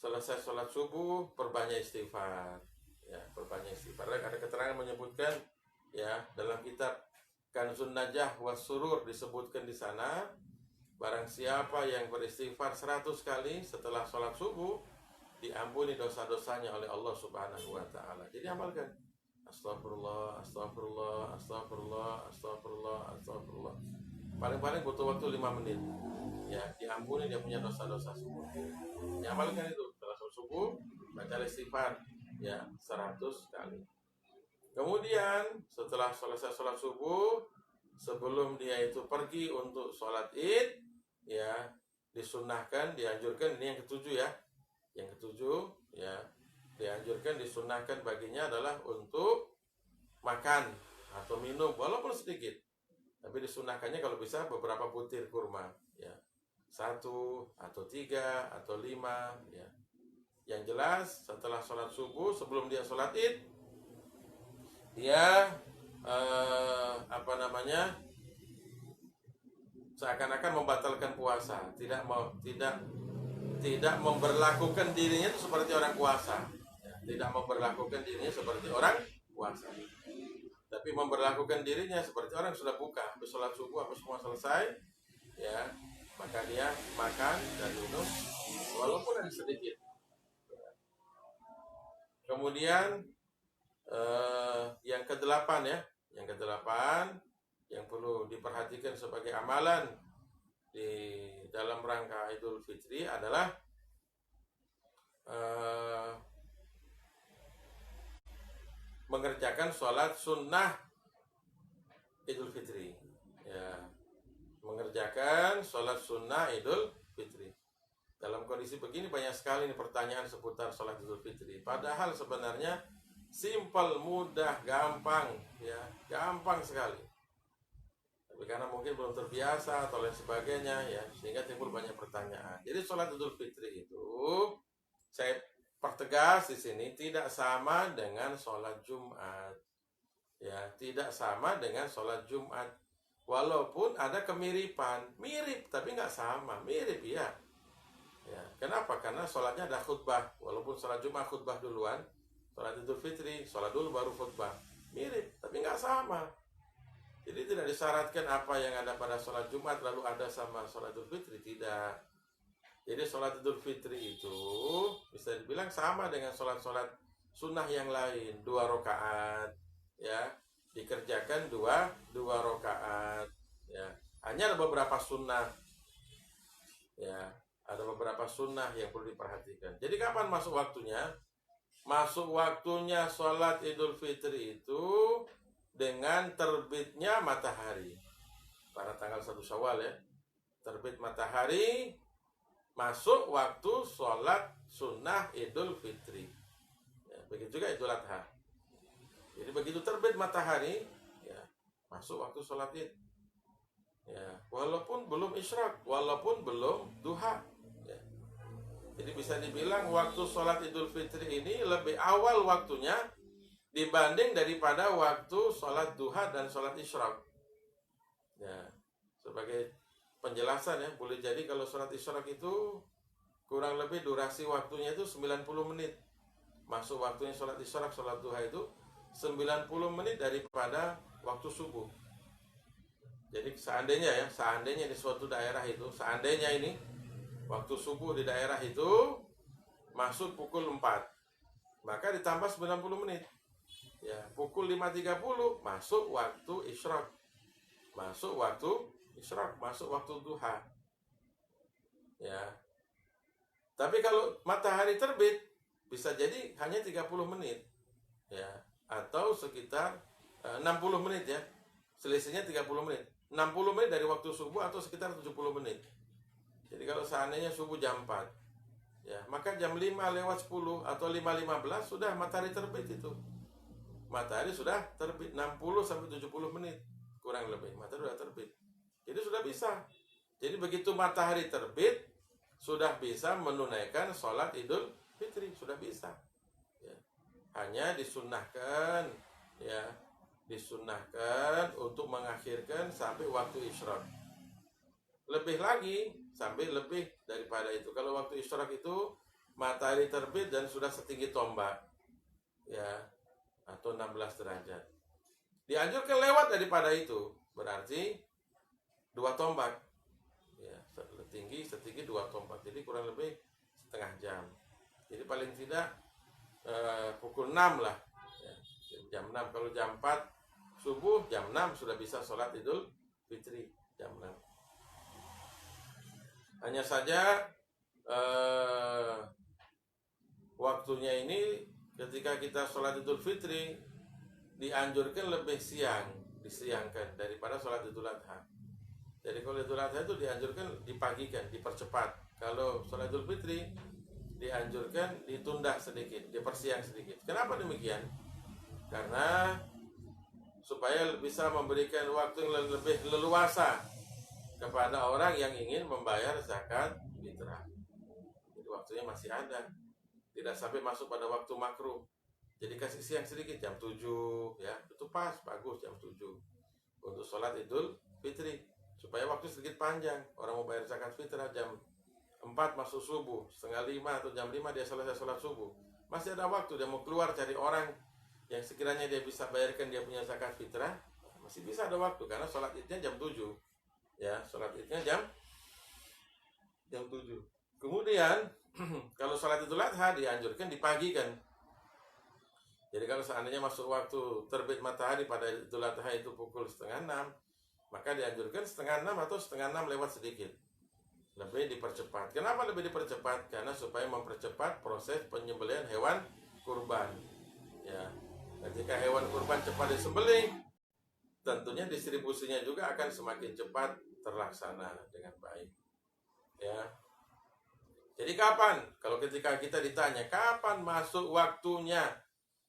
selesai sholat subuh, perbanyak istighfar. Ya, perbanyak istighfar. Ada keterangan menyebutkan ya dalam kitab Kanzun Najah was Surur disebutkan di sana, barang siapa yang beristighfar 100 kali setelah sholat subuh, diampuni dosa-dosanya oleh Allah Subhanahu wa taala. Jadi amalkan. Astagfirullah, astagfirullah, astagfirullah, astagfirullah, astagfirullah. Paling-paling butuh waktu 5 menit. Ya, diampuni dia punya dosa-dosa semua. Diamalkan itu setelah sholat subuh, baca istighfar ya 100 kali. Kemudian setelah selesai sholat subuh, sebelum dia itu pergi untuk sholat id, ya disunahkan, dianjurkan, ini yang ketujuh ya. Yang ketujuh, ya dianjurkan, disunahkan baginya adalah untuk makan atau minum walaupun sedikit. Tapi disunahkannya kalau bisa beberapa butir kurma, ya 1 atau 3 atau 5, ya. Yang jelas setelah sholat subuh, sebelum dia sholat id, dia seakan-akan membatalkan puasa, tidak memberlakukan dirinya seperti orang puasa, ya, tidak memberlakukan dirinya seperti orang puasa, tapi memberlakukan dirinya seperti orang sudah buka, habis sholat subuh, habis semua selesai, ya, maka dia makan dan minum walaupun ada sedikit. Kemudian yang ke-8 ya, yang perlu diperhatikan sebagai amalan di dalam rangka Idul Fitri adalah mengerjakan sholat sunnah Idul Fitri, ya, mengerjakan sholat sunnah Idul Fitri. Dalam kondisi begini banyak sekali nih pertanyaan seputar sholat Idul Fitri. Padahal sebenarnya simpel, mudah, gampang, ya, gampang sekali. Tapi karena mungkin belum terbiasa atau lain sebagainya, ya, sehingga timbul banyak pertanyaan. Jadi sholat Idul Fitri itu, saya pertegas di sini, tidak sama dengan sholat Jumat, ya, tidak sama dengan sholat Jumat. Walaupun ada kemiripan, mirip tapi nggak sama, mirip ya. Ya, kenapa? Karena sholatnya ada khutbah, walaupun sholat Jumat khutbah duluan. Sholat Idul Fitri, sholat dulu baru khutbah. Mirip, tapi nggak sama. Jadi tidak disyaratkan apa yang ada pada sholat Jumat lalu ada sama sholat Idul Fitri, tidak. Jadi sholat Idul Fitri itu bisa dibilang sama dengan sholat-sholat sunnah yang lain, 2 rakaat, ya, dikerjakan dua rakaat, ya. Hanya ada beberapa sunnah, ya, ada beberapa sunnah yang perlu diperhatikan. Jadi kapan masuk waktunya? Masuk waktunya sholat Idul Fitri itu dengan terbitnya matahari pada tanggal 1 Syawal, ya. Terbit matahari masuk waktu sholat sunnah Idul Fitri, ya, begitu juga Idul Adha. Jadi begitu terbit matahari, ya, masuk waktu sholat id, ya, walaupun belum isyraq, walaupun belum duha. Jadi bisa dibilang waktu sholat Idul Fitri ini lebih awal waktunya dibanding daripada waktu sholat duha dan sholat isyraq. Ya, sebagai penjelasan ya, boleh jadi kalau sholat isyraq itu kurang lebih durasi waktunya itu 90 menit. Masuk waktunya sholat isyraq, sholat duha itu 90 menit daripada waktu subuh. Jadi seandainya di suatu daerah itu, seandainya ini waktu subuh di daerah itu masuk pukul 4, maka ditambah 90 menit. Ya, pukul 5.30 masuk waktu isyraq. Masuk waktu duha. Ya. Tapi kalau matahari terbit bisa jadi hanya 30 menit. Ya, atau sekitar 60 menit ya. Selisihnya 30 menit. 60 menit dari waktu subuh atau sekitar 70 menit. Jadi kalau seandainya subuh jam 4, ya, maka jam 5:10 atau 5:15 sudah matahari terbit itu. Matahari sudah terbit 60 sampai 70 menit kurang lebih. Matahari sudah terbit. Jadi sudah bisa. Jadi begitu matahari terbit sudah bisa menunaikan sholat Idul Fitri, sudah bisa. Ya. Hanya disunnahkan, ya, disunnahkan untuk mengakhirkan sampai waktu isyraq. Lebih lagi, sampai lebih daripada itu. Kalau waktu isyraq itu matahari terbit dan sudah setinggi tombak, ya, atau 16 derajat. Dianjurkan lewat daripada itu, berarti 2 tombak, ya, setinggi 2 tombak, jadi kurang lebih setengah jam. Jadi paling tidak pukul 6 lah, ya, jam 6. Kalau jam 4 subuh, jam 6 sudah bisa sholat Idul Fitri, jam 6. Hanya saja waktunya ini ketika kita sholat Idul Fitri dianjurkan lebih disiangkan daripada sholat Idul Adha. Jadi kalau Idul Adha itu dianjurkan dipagikan, dipercepat. Kalau sholat Idul Fitri dianjurkan ditunda sedikit, dipersiang sedikit. Kenapa demikian? Karena supaya bisa memberikan waktu yang lebih leluasa kepada orang yang ingin membayar zakat fitrah. Jadi waktunya masih ada, tidak sampai masuk pada waktu makruh. Jadi kasih siang sedikit, jam 7, ya, itu pas, bagus jam 7 untuk sholat Idul Fitri, supaya waktu sedikit panjang. Orang mau bayar zakat fitrah jam 4 masuk subuh, setengah 5 atau jam 5 dia selesai sholat subuh, masih ada waktu. Dia mau keluar cari orang yang sekiranya dia bisa bayarkan dia punya zakat fitrah, masih bisa ada waktu, karena sholat idnya jam 7, ya, sholat idnya jam 7. Kemudian kalau sholat Idul Adha dianjurkan dipagikan. Jadi kalau seandainya masuk waktu terbit matahari pada Idul Adha itu pukul setengah 6, maka dianjurkan setengah 6 atau setengah 6 lewat sedikit. Lebih dipercepat. Kenapa lebih dipercepat? Karena supaya mempercepat proses penyembelihan hewan kurban. Ya, ketika hewan kurban cepat disembelih, tentunya distribusinya juga akan semakin cepat terlaksana dengan baik. Ya. Jadi kapan? Kalau ketika kita ditanya kapan masuk waktunya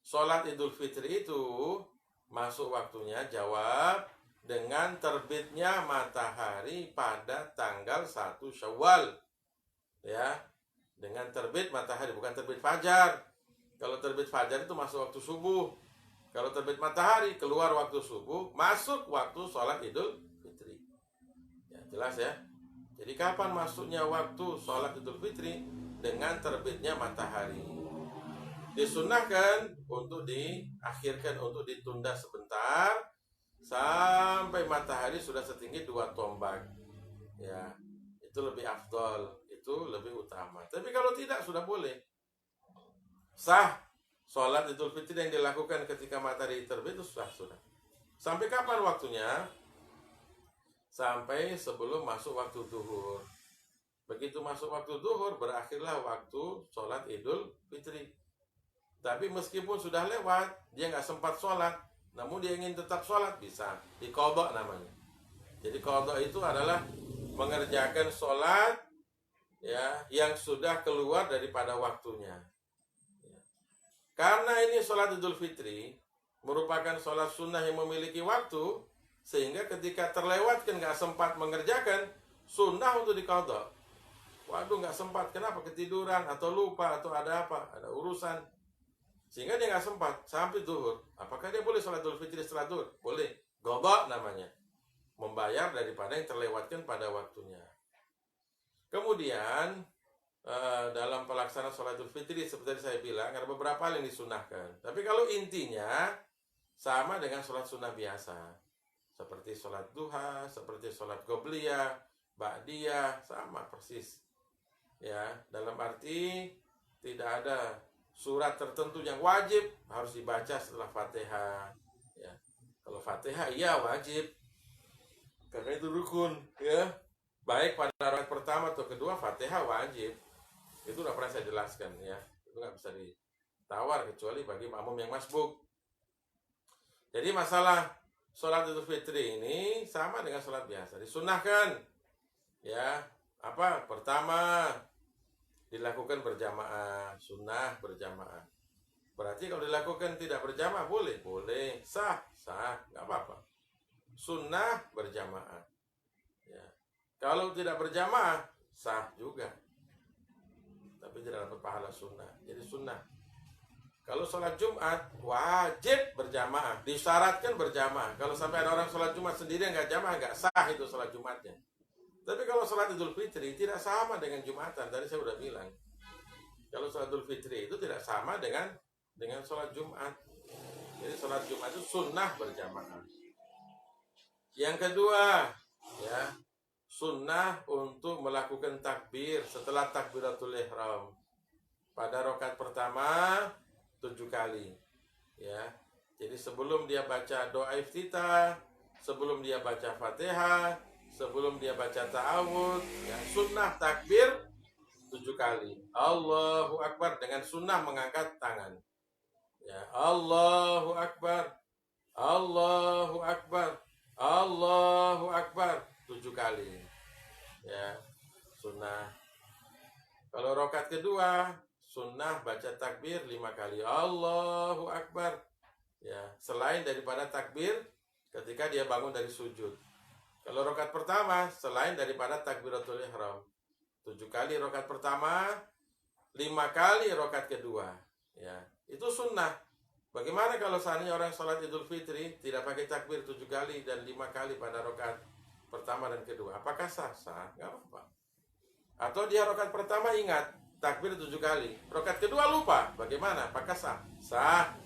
sholat Idul Fitri itu, masuk waktunya, jawab dengan terbitnya matahari pada tanggal 1 Syawal. Ya, dengan terbit matahari, bukan terbit fajar. Kalau terbit fajar itu masuk waktu subuh. Kalau terbit matahari keluar waktu subuh, masuk waktu sholat Idul Fitri. Ya, jelas ya. Jadi kapan masuknya waktu sholat Idul Fitri? Dengan terbitnya matahari. Disunahkan untuk diakhirkan, untuk ditunda sebentar sampai matahari sudah setinggi 2 tombak. Ya, itu lebih afdol, itu lebih utama. Tapi kalau tidak, sudah boleh. Sah sholat Idul Fitri yang dilakukan ketika matahari terbit itu sudah. Sampai kapan waktunya? Sampai sebelum masuk waktu zuhur. Begitu masuk waktu zuhur, berakhirlah waktu sholat Idul Fitri. Tapi meskipun sudah lewat, dia nggak sempat sholat, namun dia ingin tetap sholat, bisa diqadha namanya. Jadi qadha itu adalah mengerjakan sholat, ya, yang sudah keluar daripada waktunya. Ya. Karena ini sholat Idul Fitri merupakan sholat sunnah yang memiliki waktu, sehingga ketika terlewatkan nggak sempat mengerjakan, sunnah untuk diqadha. Waduh, nggak sempat, kenapa? Ketiduran atau lupa atau ada apa, ada urusan, sehingga dia nggak sempat sampai zuhur. Apakah dia boleh sholat Idul Fitri setelah zuhur? Boleh. Qadha namanya, membayar daripada yang terlewatkan pada waktunya. Kemudian dalam pelaksanaan sholat Idul Fitri, seperti saya bilang, ada beberapa hal yang disunahkan. Tapi kalau intinya sama dengan sholat sunnah biasa, seperti sholat duha, seperti sholat qobliyah, ba'diyah, sama persis. Ya, dalam arti tidak ada surat tertentu yang wajib harus dibaca setelah Fatihah. Ya, kalau Fatihah iya wajib, karena itu rukun. Ya, baik pada rakaat pertama atau kedua Fatihah wajib. Itu udah pernah saya jelaskan, ya. Itu nggak bisa ditawar kecuali bagi makmum yang masbuk. Jadi masalah sholat Idul Fitri ini sama dengan sholat biasa, disunahkan. Ya, apa? Pertama, dilakukan berjamaah, sunnah berjamaah. Berarti kalau dilakukan tidak berjamaah boleh, sah, nggak apa-apa. Sunnah berjamaah. Ya. Kalau tidak berjamaah sah juga, tapi tidak dapat pahala sunnah. Jadi sunnah. Kalau sholat Jumat wajib berjamaah, disyaratkan berjamaah. Kalau sampai ada orang sholat Jumat sendiri nggak jamaah, nggak sah itu sholat Jumatnya. Tapi kalau sholat Idul Fitri tidak sama dengan Jumatan. Tadi saya sudah bilang. Kalau sholat Idul Fitri itu tidak sama dengan sholat Jumat. Jadi sholat Jumat itu sunnah berjamaah. Yang kedua, ya, sunnah untuk melakukan takbir setelah takbiratul ihram. Pada rakaat pertama 7 kali. Ya. Jadi sebelum dia baca doa iftitah, sebelum dia baca Fatihah, sebelum dia baca ta'awud, ya, sunnah takbir 7 kali. Allahu Akbar dengan sunnah mengangkat tangan. Ya, Allahu Akbar. Allahu Akbar. Allahu Akbar 7 kali. Ya, sunnah. Kalau rakaat kedua, sunnah baca takbir 5 kali. Allahu Akbar. Ya, selain daripada takbir ketika dia bangun dari sujud. Kalau rakaat pertama, selain daripada takbiratul ihram. 7 kali rakaat pertama, 5 kali rakaat kedua. Ya, itu sunnah. Bagaimana kalau seandainya orang sholat Idul Fitri tidak pakai takbir 7 kali dan 5 kali pada rakaat pertama dan kedua? Apakah sah? Sah, nggak apa-apa. Atau dia rakaat pertama ingat takbir 7 kali, rakaat kedua lupa, bagaimana? Apakah sah? Sah.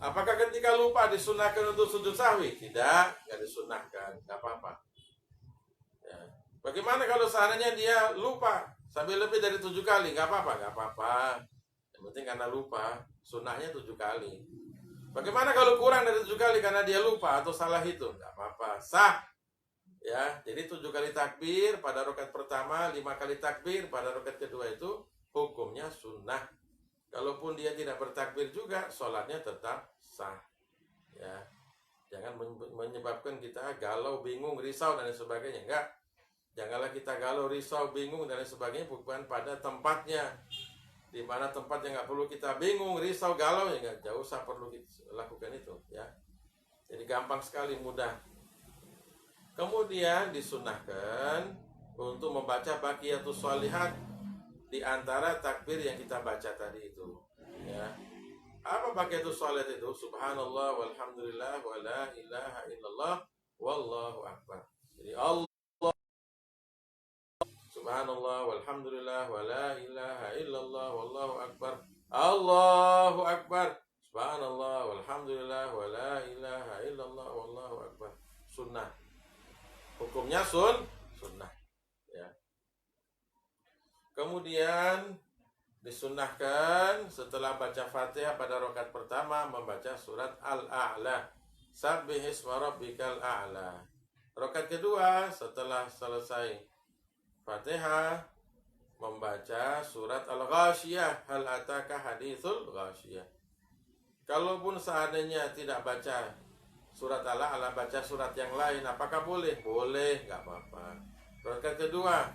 Apakah ketika lupa disunahkan untuk sujud sahwi? Tidak, nggak disunahkan, nggak apa-apa. Ya. Bagaimana kalau seandainya dia lupa sampai lebih dari 7 kali? Nggak apa-apa, nggak apa-apa. Yang penting karena lupa, sunnahnya 7 kali. Bagaimana kalau kurang dari 7 kali karena dia lupa atau salah hitung? Nggak apa-apa, sah. Ya, jadi 7 kali takbir pada rakaat pertama, 5 kali takbir pada rakaat kedua itu hukumnya sunnah. Kalaupun dia tidak bertakbir juga, sholatnya tetap sah. Ya, jangan menyebabkan kita galau, bingung, risau dan sebagainya. Enggak. Janganlah kita galau, risau, bingung dan sebagainya bukan pada tempatnya. Di mana tempat yang nggak perlu kita bingung, risau, galau, ya nggak jauh usah perlu kita lakukan itu. Ya, jadi gampang sekali, mudah. Kemudian disunahkan untuk membaca baqiyatus sholihat di antara takbir yang kita baca tadi itu. Ya. Apa baqiyatus sholihat itu? Subhanallah walhamdulillah wa la ilaha illallah wallahu akbar. Jadi Allah Subhanallah walhamdulillah wa la ilaha illallah wallahu akbar. Allahu akbar. Subhanallah walhamdulillah wa la ilaha illallah wallahu akbar. Sunnah. Hukumnya sunnah. Ya. Kemudian disunnahkan setelah baca Fatihah pada rakaat pertama membaca surat Al-A'la. Sabbihisma rabbikal a'la. Rakaat kedua setelah selesai Fatihah membaca surat Al-Ghashiyah. Hal ataka hadithul Ghashiyah. Kalaupun seandainya tidak baca surat Al-A'la, baca surat yang lain, apakah boleh? Boleh, nggak apa-apa. Rakaat kedua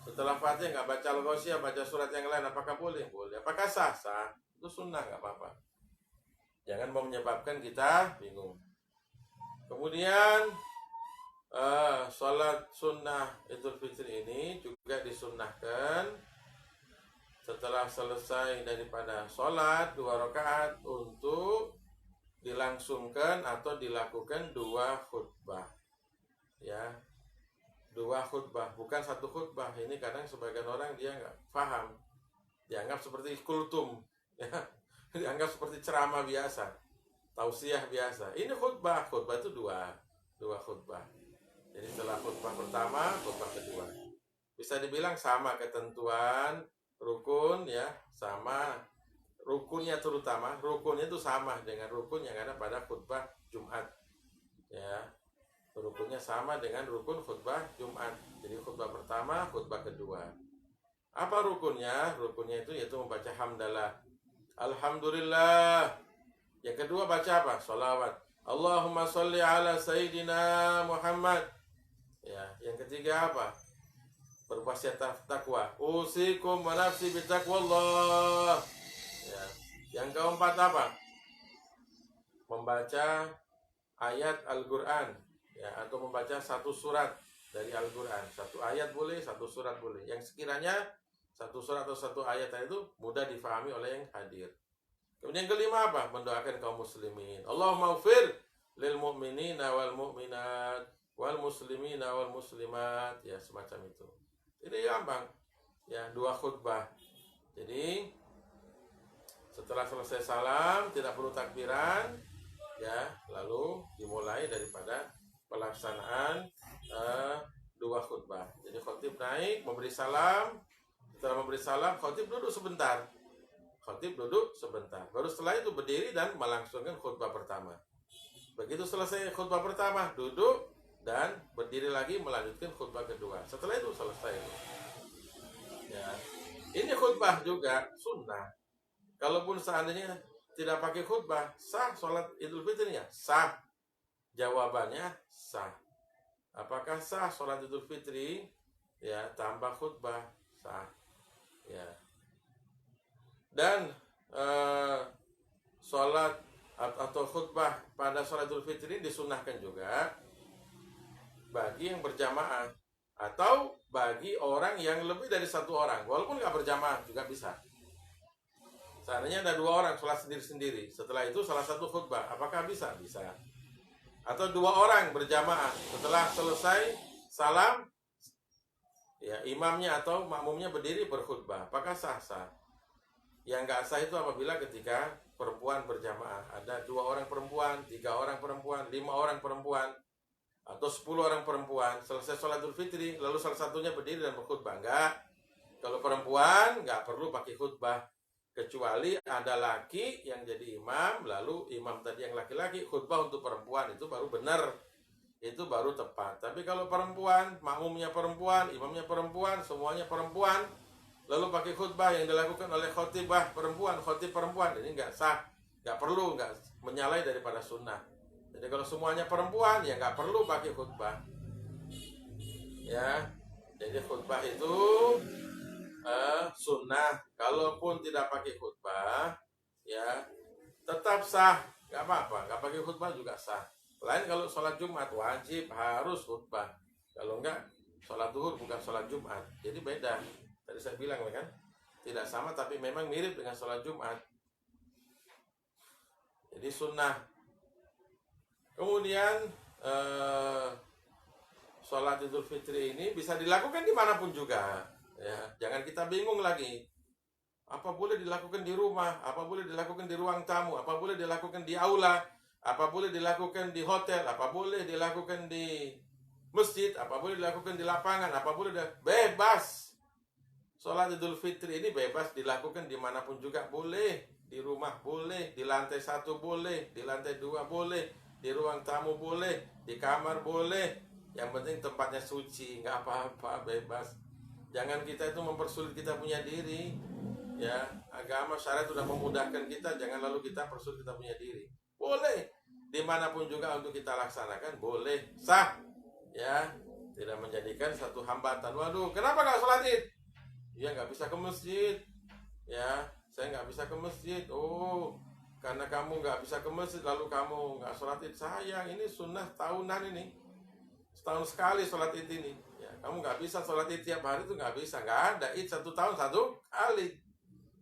setelah Fatihah nggak baca Al-Ghashiyah, baca surat yang lain, apakah boleh? Boleh. Apakah sah? Sah. Itu sunnah, nggak apa-apa. Jangan menyebabkan kita bingung. Kemudian sholat sunnah Idul Fitri ini juga disunnahkan setelah selesai daripada sholat 2 rakaat untuk dilangsungkan atau dilakukan 2 khutbah. Ya, 2 khutbah, bukan 1 khutbah. Ini kadang sebagian orang dia nggak paham, dianggap seperti kultum, ya, dianggap seperti ceramah biasa, tausiah biasa. Ini khutbah itu 2 khutbah. Jadi setelah khutbah pertama, khutbah kedua. Bisa dibilang sama ketentuan rukun, ya, sama rukunnya, terutama rukunnya itu sama dengan rukun yang ada pada khutbah Jumat. Ya, rukunnya sama dengan rukun khutbah Jumat. Jadi khutbah pertama, khutbah kedua. Apa rukunnya? Rukunnya itu yaitu membaca hamdalah, alhamdulillah. Yang kedua baca apa? Sholawat. Allahumma sholli ala sayyidina Muhammad. Ya, yang ketiga apa? Berwasiat takwa. Usikum wa nafsi bitaqwallah. Ya. Yang keempat apa? Membaca ayat Al-Qur'an, ya, atau membaca 1 surat dari Al-Qur'an. 1 ayat boleh, 1 surat boleh. Yang sekiranya 1 surat atau 1 ayat itu mudah difahami oleh yang hadir. Kemudian yang kelima apa? Mendoakan kaum muslimin. Allahumma ufir lil mu'minina wal mu'minat. wal muslimina wal muslimat, ya semacam itu. Ini gampang, ya 2 khutbah. Jadi setelah selesai salam tidak perlu takbiran, ya lalu dimulai daripada pelaksanaan 2 khutbah. Jadi khotib naik memberi salam, setelah memberi salam khotib duduk sebentar. Baru setelah itu berdiri dan melangsungkan khutbah pertama. Begitu selesai khutbah pertama, duduk dan berdiri lagi melanjutkan khutbah kedua. Setelah itu selesai. Ya. Ini khutbah juga sunnah. Kalaupun seandainya tidak pakai khutbah, sah sholat Idul Fitrinya? Sah. Jawabannya sah. Apakah sah sholat Idul Fitri? Ya, tanpa khutbah? Sah. Ya. Dan sholat atau khutbah pada sholat Idul Fitri disunahkan juga bagi yang berjamaah atau bagi orang yang lebih dari 1 orang, walaupun nggak berjamaah juga bisa. Seandainya ada 2 orang sholat sendiri-sendiri, setelah itu salah satu khutbah, apakah bisa? Bisa. Atau 2 orang berjamaah, setelah selesai salam, ya imamnya atau makmumnya berdiri berkhutbah, apakah sah-sah? Yang nggak sah itu apabila ketika perempuan berjamaah, ada 2 orang perempuan, 3 orang perempuan, 5 orang perempuan, atau 10 orang perempuan, selesai sholat Idul Fitri, lalu salah satunya berdiri dan berkhutbah. Enggak. Kalau perempuan nggak perlu pakai khutbah, kecuali ada laki yang jadi imam, lalu imam tadi yang laki-laki khutbah untuk perempuan, itu baru benar, itu baru tepat. Tapi kalau perempuan, makmumnya perempuan, imamnya perempuan, semuanya perempuan, lalu pakai khutbah yang dilakukan oleh khotib perempuan, ini nggak sah, nggak perlu, nggak menyalahi daripada sunnah. Jadi kalau semuanya perempuan, ya nggak perlu pakai khutbah. Ya, jadi khutbah itu sunnah. Kalaupun tidak pakai khutbah, ya tetap sah, nggak apa-apa. Nggak pakai khutbah juga sah. Lain kalau sholat Jumat wajib harus khutbah. Kalau enggak, sholat duhur bukan sholat Jumat. Jadi beda. Tadi saya bilang kan, tidak sama tapi memang mirip dengan sholat Jumat. Jadi sunnah. Kemudian sholat Idul Fitri ini bisa dilakukan dimanapun juga. Ya, jangan kita bingung lagi. Apa boleh dilakukan di rumah? Apa boleh dilakukan di ruang tamu? Apa boleh dilakukan di aula? Apa boleh dilakukan di hotel? Apa boleh dilakukan di masjid? Apa boleh dilakukan di lapangan? Apa boleh bebas. Sholat Idul Fitri ini bebas dilakukan dimanapun juga boleh. Di rumah boleh, di lantai 1 boleh, di lantai 2 boleh, di ruang tamu boleh, di kamar boleh. Yang penting tempatnya suci, nggak apa-apa, bebas. Jangan kita itu mempersulit kita punya diri. Ya, agama syariat sudah memudahkan kita, jangan lalu kita persulit kita punya diri. Boleh, dimanapun juga untuk kita laksanakan, boleh, sah. Ya, tidak menjadikan satu hambatan. Waduh, kenapa nggak sholat id? Ya, nggak bisa ke masjid. Ya, saya nggak bisa ke masjid. Oh, karena kamu nggak bisa ke masjid lalu kamu nggak sholat id. Sayang, ini sunnah tahunan ini, setahun sekali sholat id ini. Ya, kamu nggak bisa sholat id tiap hari itu nggak bisa, nggak ada id 1 tahun 1 kali.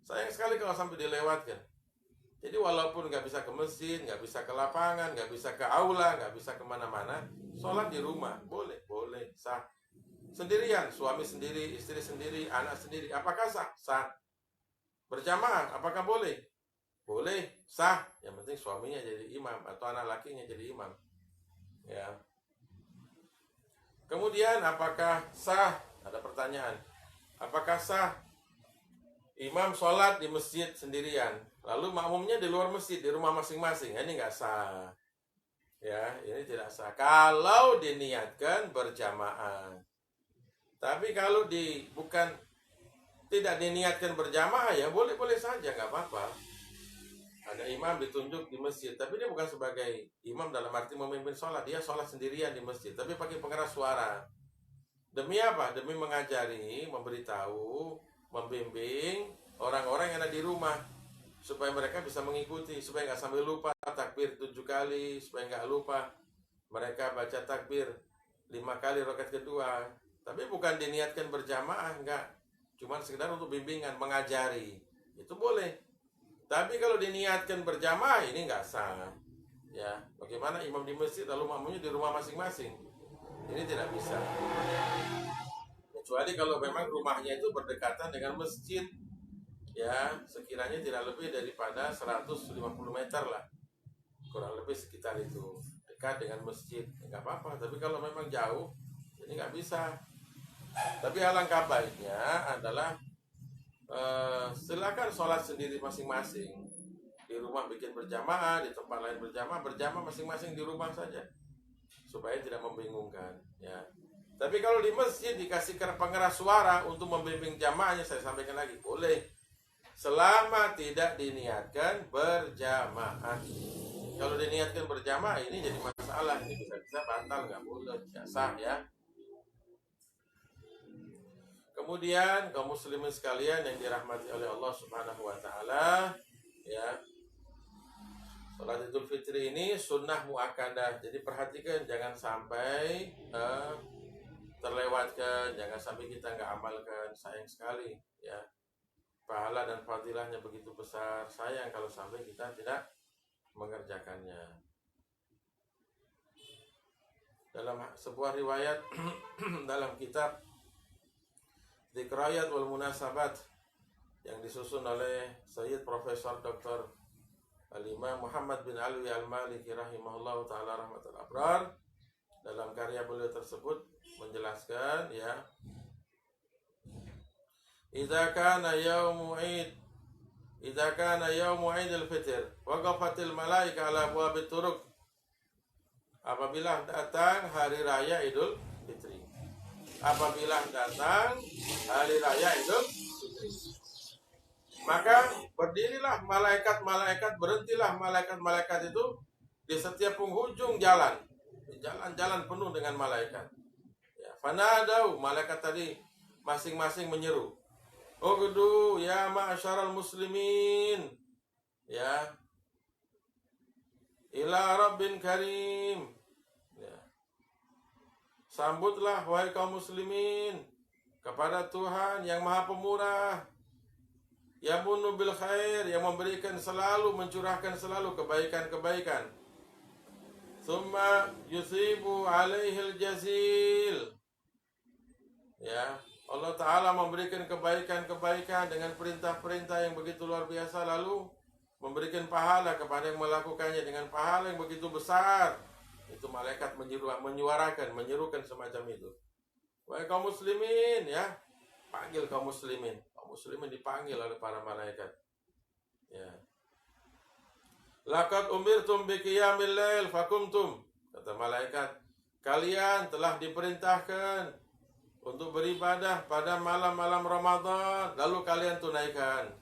Sayang sekali kalau sampai dilewatkan. Jadi walaupun nggak bisa ke masjid, nggak bisa ke lapangan, nggak bisa ke aula, nggak bisa kemana-mana, sholat di rumah boleh, sah. Sendirian, suami sendiri, istri sendiri, anak sendiri, apakah sah? Sah. Berjamaah, apakah boleh? Boleh, sah. Yang penting suaminya jadi imam atau anak lakinya jadi imam. Ya. Kemudian apakah sah? Ada pertanyaan. Apakah sah imam sholat di masjid sendirian, lalu makmumnya di luar masjid, di rumah masing-masing? Ini nggak sah. Ya, ini tidak sah. Kalau diniatkan berjamaah. Tapi kalau tidak diniatkan berjamaah, ya boleh-boleh saja, nggak apa-apa. Ada imam ditunjuk di masjid, tapi dia bukan sebagai imam dalam arti memimpin sholat. Dia sholat sendirian di masjid, tapi pakai pengeras suara. Demi apa? Demi mengajari, memberitahu, membimbing orang-orang yang ada di rumah, supaya mereka bisa mengikuti, supaya nggak sampai lupa takbir 7 kali, supaya nggak lupa mereka baca takbir 5 kali rakaat kedua. Tapi bukan diniatkan berjamaah, enggak. Cuma sekedar untuk bimbingan, mengajari. Itu boleh. Tapi kalau diniatkan berjamaah, ini enggak sah. Ya, bagaimana imam di masjid lalu makmumnya di rumah masing-masing? Ini tidak bisa. Kecuali kalau memang rumahnya itu berdekatan dengan masjid, ya sekiranya tidak lebih daripada 150 meter lah, kurang lebih sekitar itu, dekat dengan masjid, nggak apa-apa. Tapi kalau memang jauh, ini nggak bisa. Tapi alangkah baiknya adalah silakan sholat sendiri masing-masing. Di rumah bikin berjamaah, di tempat lain berjamaah masing-masing di rumah saja, supaya tidak membingungkan, ya. Tapi kalau di masjid dikasih pengeras suara untuk membimbing jamaahnya, saya sampaikan lagi, boleh, selama tidak diniatkan berjamaah. Kalau diniatkan berjamaah ini jadi masalah, ini bisa-bisa batal, nggak boleh, nggak sah, ya. Kemudian kaum muslimin sekalian yang dirahmati oleh Allah Subhanahu wa taala, ya. Salat Idul Fitri ini sunnah muakkadah. Jadi perhatikan, jangan sampai terlewatkan, jangan sampai kita nggak amalkan. Sayang sekali, ya. Pahala dan fadilahnya begitu besar. Sayang kalau sampai kita tidak mengerjakannya. Dalam sebuah riwayat dalam kitab Dzikrayat wal Munasabat yang disusun oleh Sayyid Profesor Dr. Al-Imam Muhammad bin Alwi Al-Maliki rahimahullah ta'ala rahmatul abrar, dalam karya beliau tersebut menjelaskan, ya, idza kana yaumu Idul Fitr waqafatil malaika ala abwabit turuq, apabila datang hari raya Idul Fitri, maka berdirilah malaikat, berhentilah malaikat itu di setiap penghujung jalan. Jalan-jalan penuh dengan malaikat. Ya, fanadau, malaikat tadi masing-masing menyeru. Ughdu ya ma'asyaral muslimin. Ya. Ila rabbin karim. Ya. Sambutlah wahai kaum muslimin kepada Tuhan yang Maha Pemurah. Yamunu bil khair, yang memberikan selalu, mencurahkan selalu kebaikan-kebaikan. Summa yusibu alaihil jazil. Ya, Allah Ta'ala memberikan kebaikan-kebaikan dengan perintah-perintah yang begitu luar biasa, lalu memberikan pahala kepada yang melakukannya dengan pahala yang begitu besar. Itu malaikat menyerukan semacam itu. Wahai kaum muslimin, ya, panggil kaum muslimin. Kaum muslimin dipanggil oleh para malaikat. Ya. Laqad umirtum biqiyamil lail fakumtum, kata malaikat, kalian telah diperintahkan untuk beribadah pada malam-malam Ramadan, lalu kalian tunaikan.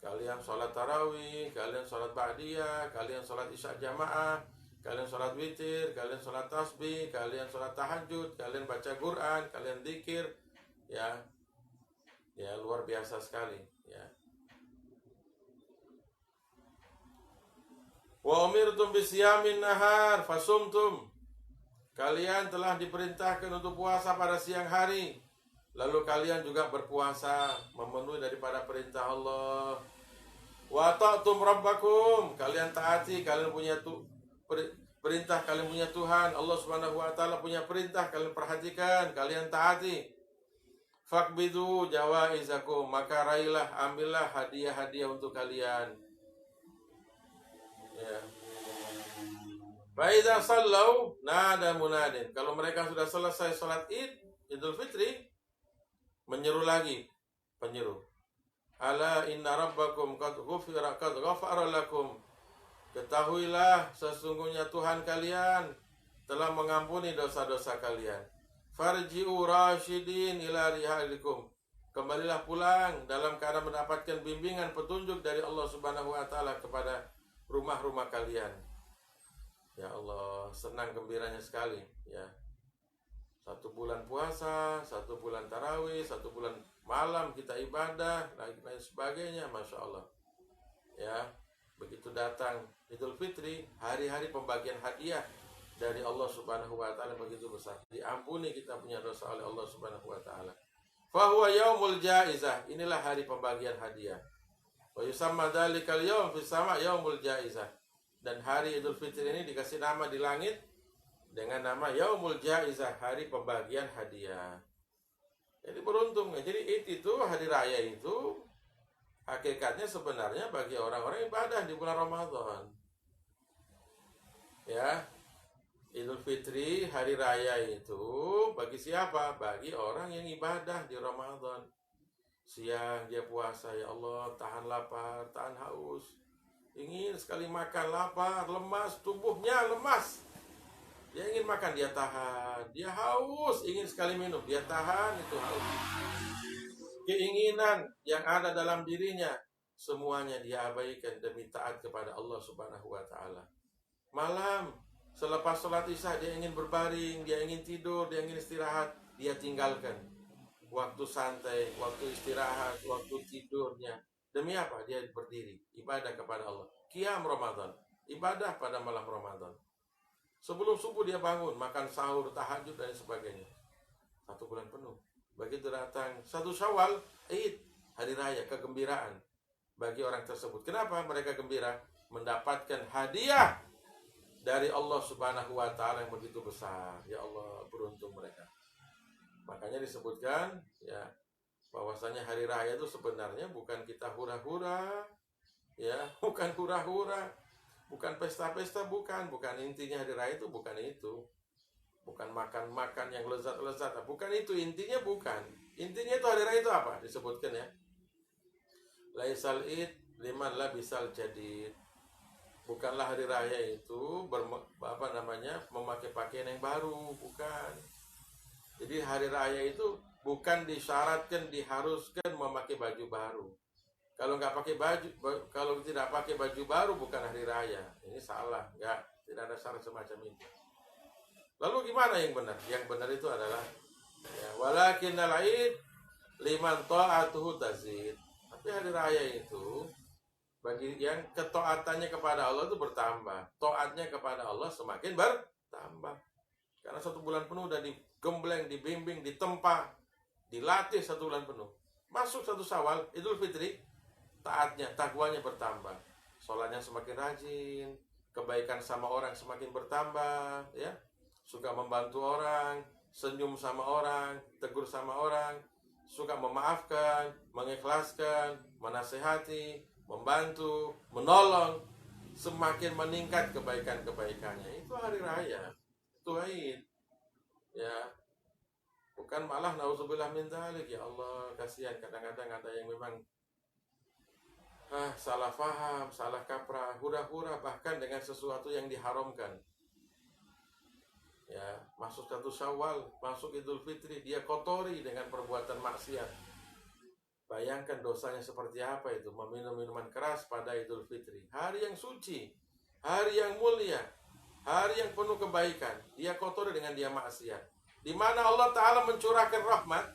Kalian sholat tarawih, kalian sholat ba'diyah, kalian sholat isya jamaah, kalian sholat witir, kalian sholat tasbih, kalian sholat tahajud, kalian baca Quran, kalian dzikir, ya, ya, luar biasa sekali, ya. Wa umirtum bisyamin nahar fasumtum, kalian telah diperintahkan untuk puasa pada siang hari, lalu kalian juga berpuasa, memenuhi daripada perintah Allah. Wa ta'tum rabbakum, kalian taati, kalian punya perintah, kalian punya Tuhan Allah Subhanahu wa taala punya perintah, kalian perhatikan, kalian taati. Fakbidu jawaizakum, maka raihlah, ambillah hadiah-hadiah untuk kalian. Ya. Faiza sallau nada munadin, kalau mereka sudah selesai salat Idul Fitri, menyeru lagi penyeru. Ala inna rabbakum qad ghafara lakum, ketahuilah sesungguhnya Tuhan kalian telah mengampuni dosa-dosa kalian. Farji'u rasyidin ila rihalikum, kembalilah pulang dalam keadaan mendapatkan bimbingan petunjuk dari Allah Subhanahu wa taala kepada rumah-rumah kalian. Ya Allah, senang gembiranya sekali, ya. 1 bulan puasa, 1 bulan tarawih, 1 bulan malam kita ibadah, lain sebagainya, Masya Allah. Ya, begitu datang Idul Fitri, hari-hari pembagian hadiah dari Allah Subhanahu wa taala begitu besar. Diampuni kita punya dosa oleh Allah Subhanahu wa taala. Fa huwa yaumul jaizah, inilah hari pembagian hadiah. Wa yusamma dzalikal yaum fis sama yaumul jaizah. Dan hari Idul Fitri ini dikasih nama di langit dengan nama Yaumul Jaizah, hari pembagian hadiah. Jadi beruntung. Jadi itu hari raya itu hakikatnya sebenarnya bagi orang-orang ibadah di bulan Ramadan. Ya, Idul Fitri, hari raya itu bagi siapa? Bagi orang yang ibadah di Ramadan. Siang dia puasa, ya Allah, tahan lapar, tahan haus. Ingin sekali makan, lapar, lemas, tubuhnya lemas. Dia ingin makan, dia tahan. Dia haus, ingin sekali minum, dia tahan, itu haus. Keinginan yang ada dalam dirinya, semuanya dia abaikan demi taat kepada Allah Subhanahu wa Ta'ala. Malam, selepas sholat isya, dia ingin berbaring, dia ingin tidur, dia ingin istirahat, dia tinggalkan waktu santai, waktu istirahat, waktu tidurnya. Demi apa? Dia berdiri, ibadah kepada Allah. Qiyam Ramadan, ibadah pada malam Ramadan. Sebelum subuh dia bangun, makan sahur, tahajud, dan sebagainya. 1 bulan penuh. Begitu datang 1 Syawal, Id, hari raya, kegembiraan bagi orang tersebut. Kenapa mereka gembira? Mendapatkan hadiah dari Allah Subhanahu wa Ta'ala yang begitu besar. Ya Allah, beruntung mereka. Makanya disebutkan ya bahwasanya hari raya itu sebenarnya bukan kita hura-hura, ya, bukan hura-hura, bukan pesta-pesta, bukan intinya hari raya itu bukan itu. Bukan makan-makan yang lezat-lezat, bukan itu intinya, bukan. Intinya itu hari raya itu apa? Disebutkan ya. Laisal id liman labisal jadid. Bukanlah hari raya itu memakai pakaian yang baru, bukan. Jadi hari raya itu bukan disyaratkan, diharuskan memakai baju baru. Kalau nggak pakai baju, kalau tidak pakai baju baru bukan hari raya. Ini salah, tidak ada syarat semacam itu. Lalu gimana yang benar? Yang benar itu adalah ya, walakinnal id liman ta'atuhu tazid. Tapi hari raya itu bagi yang ketaatannya kepada Allah itu bertambah. Taatnya kepada Allah semakin bertambah. Karena 1 bulan penuh udah digembleng, dibimbing, ditempa, dilatih 1 bulan penuh. Masuk 1 Syawal, Idul Fitri, taatnya, takwanya bertambah. Sholatnya semakin rajin, kebaikan sama orang semakin bertambah, ya. Suka membantu orang, senyum sama orang, tegur sama orang, suka memaafkan, mengikhlaskan, menasehati, membantu, menolong, semakin meningkat kebaikan-kebaikannya. Itu hari raya, itu Id. Ya, bukan malah nauzubillah min dzalik. Ya Allah, kasihan kadang-kadang ada yang memang salah faham, salah kaprah, hura-hura bahkan dengan sesuatu yang diharamkan. Ya, masuk 1 Syawal, masuk Idul Fitri, dia kotori dengan perbuatan maksiat. Bayangkan dosanya seperti apa itu, meminum minuman keras pada Idul Fitri. Hari yang suci, hari yang mulia, hari yang penuh kebaikan. Dia kotori dengan dia maksiat. Di mana Allah Ta'ala mencurahkan rahmat,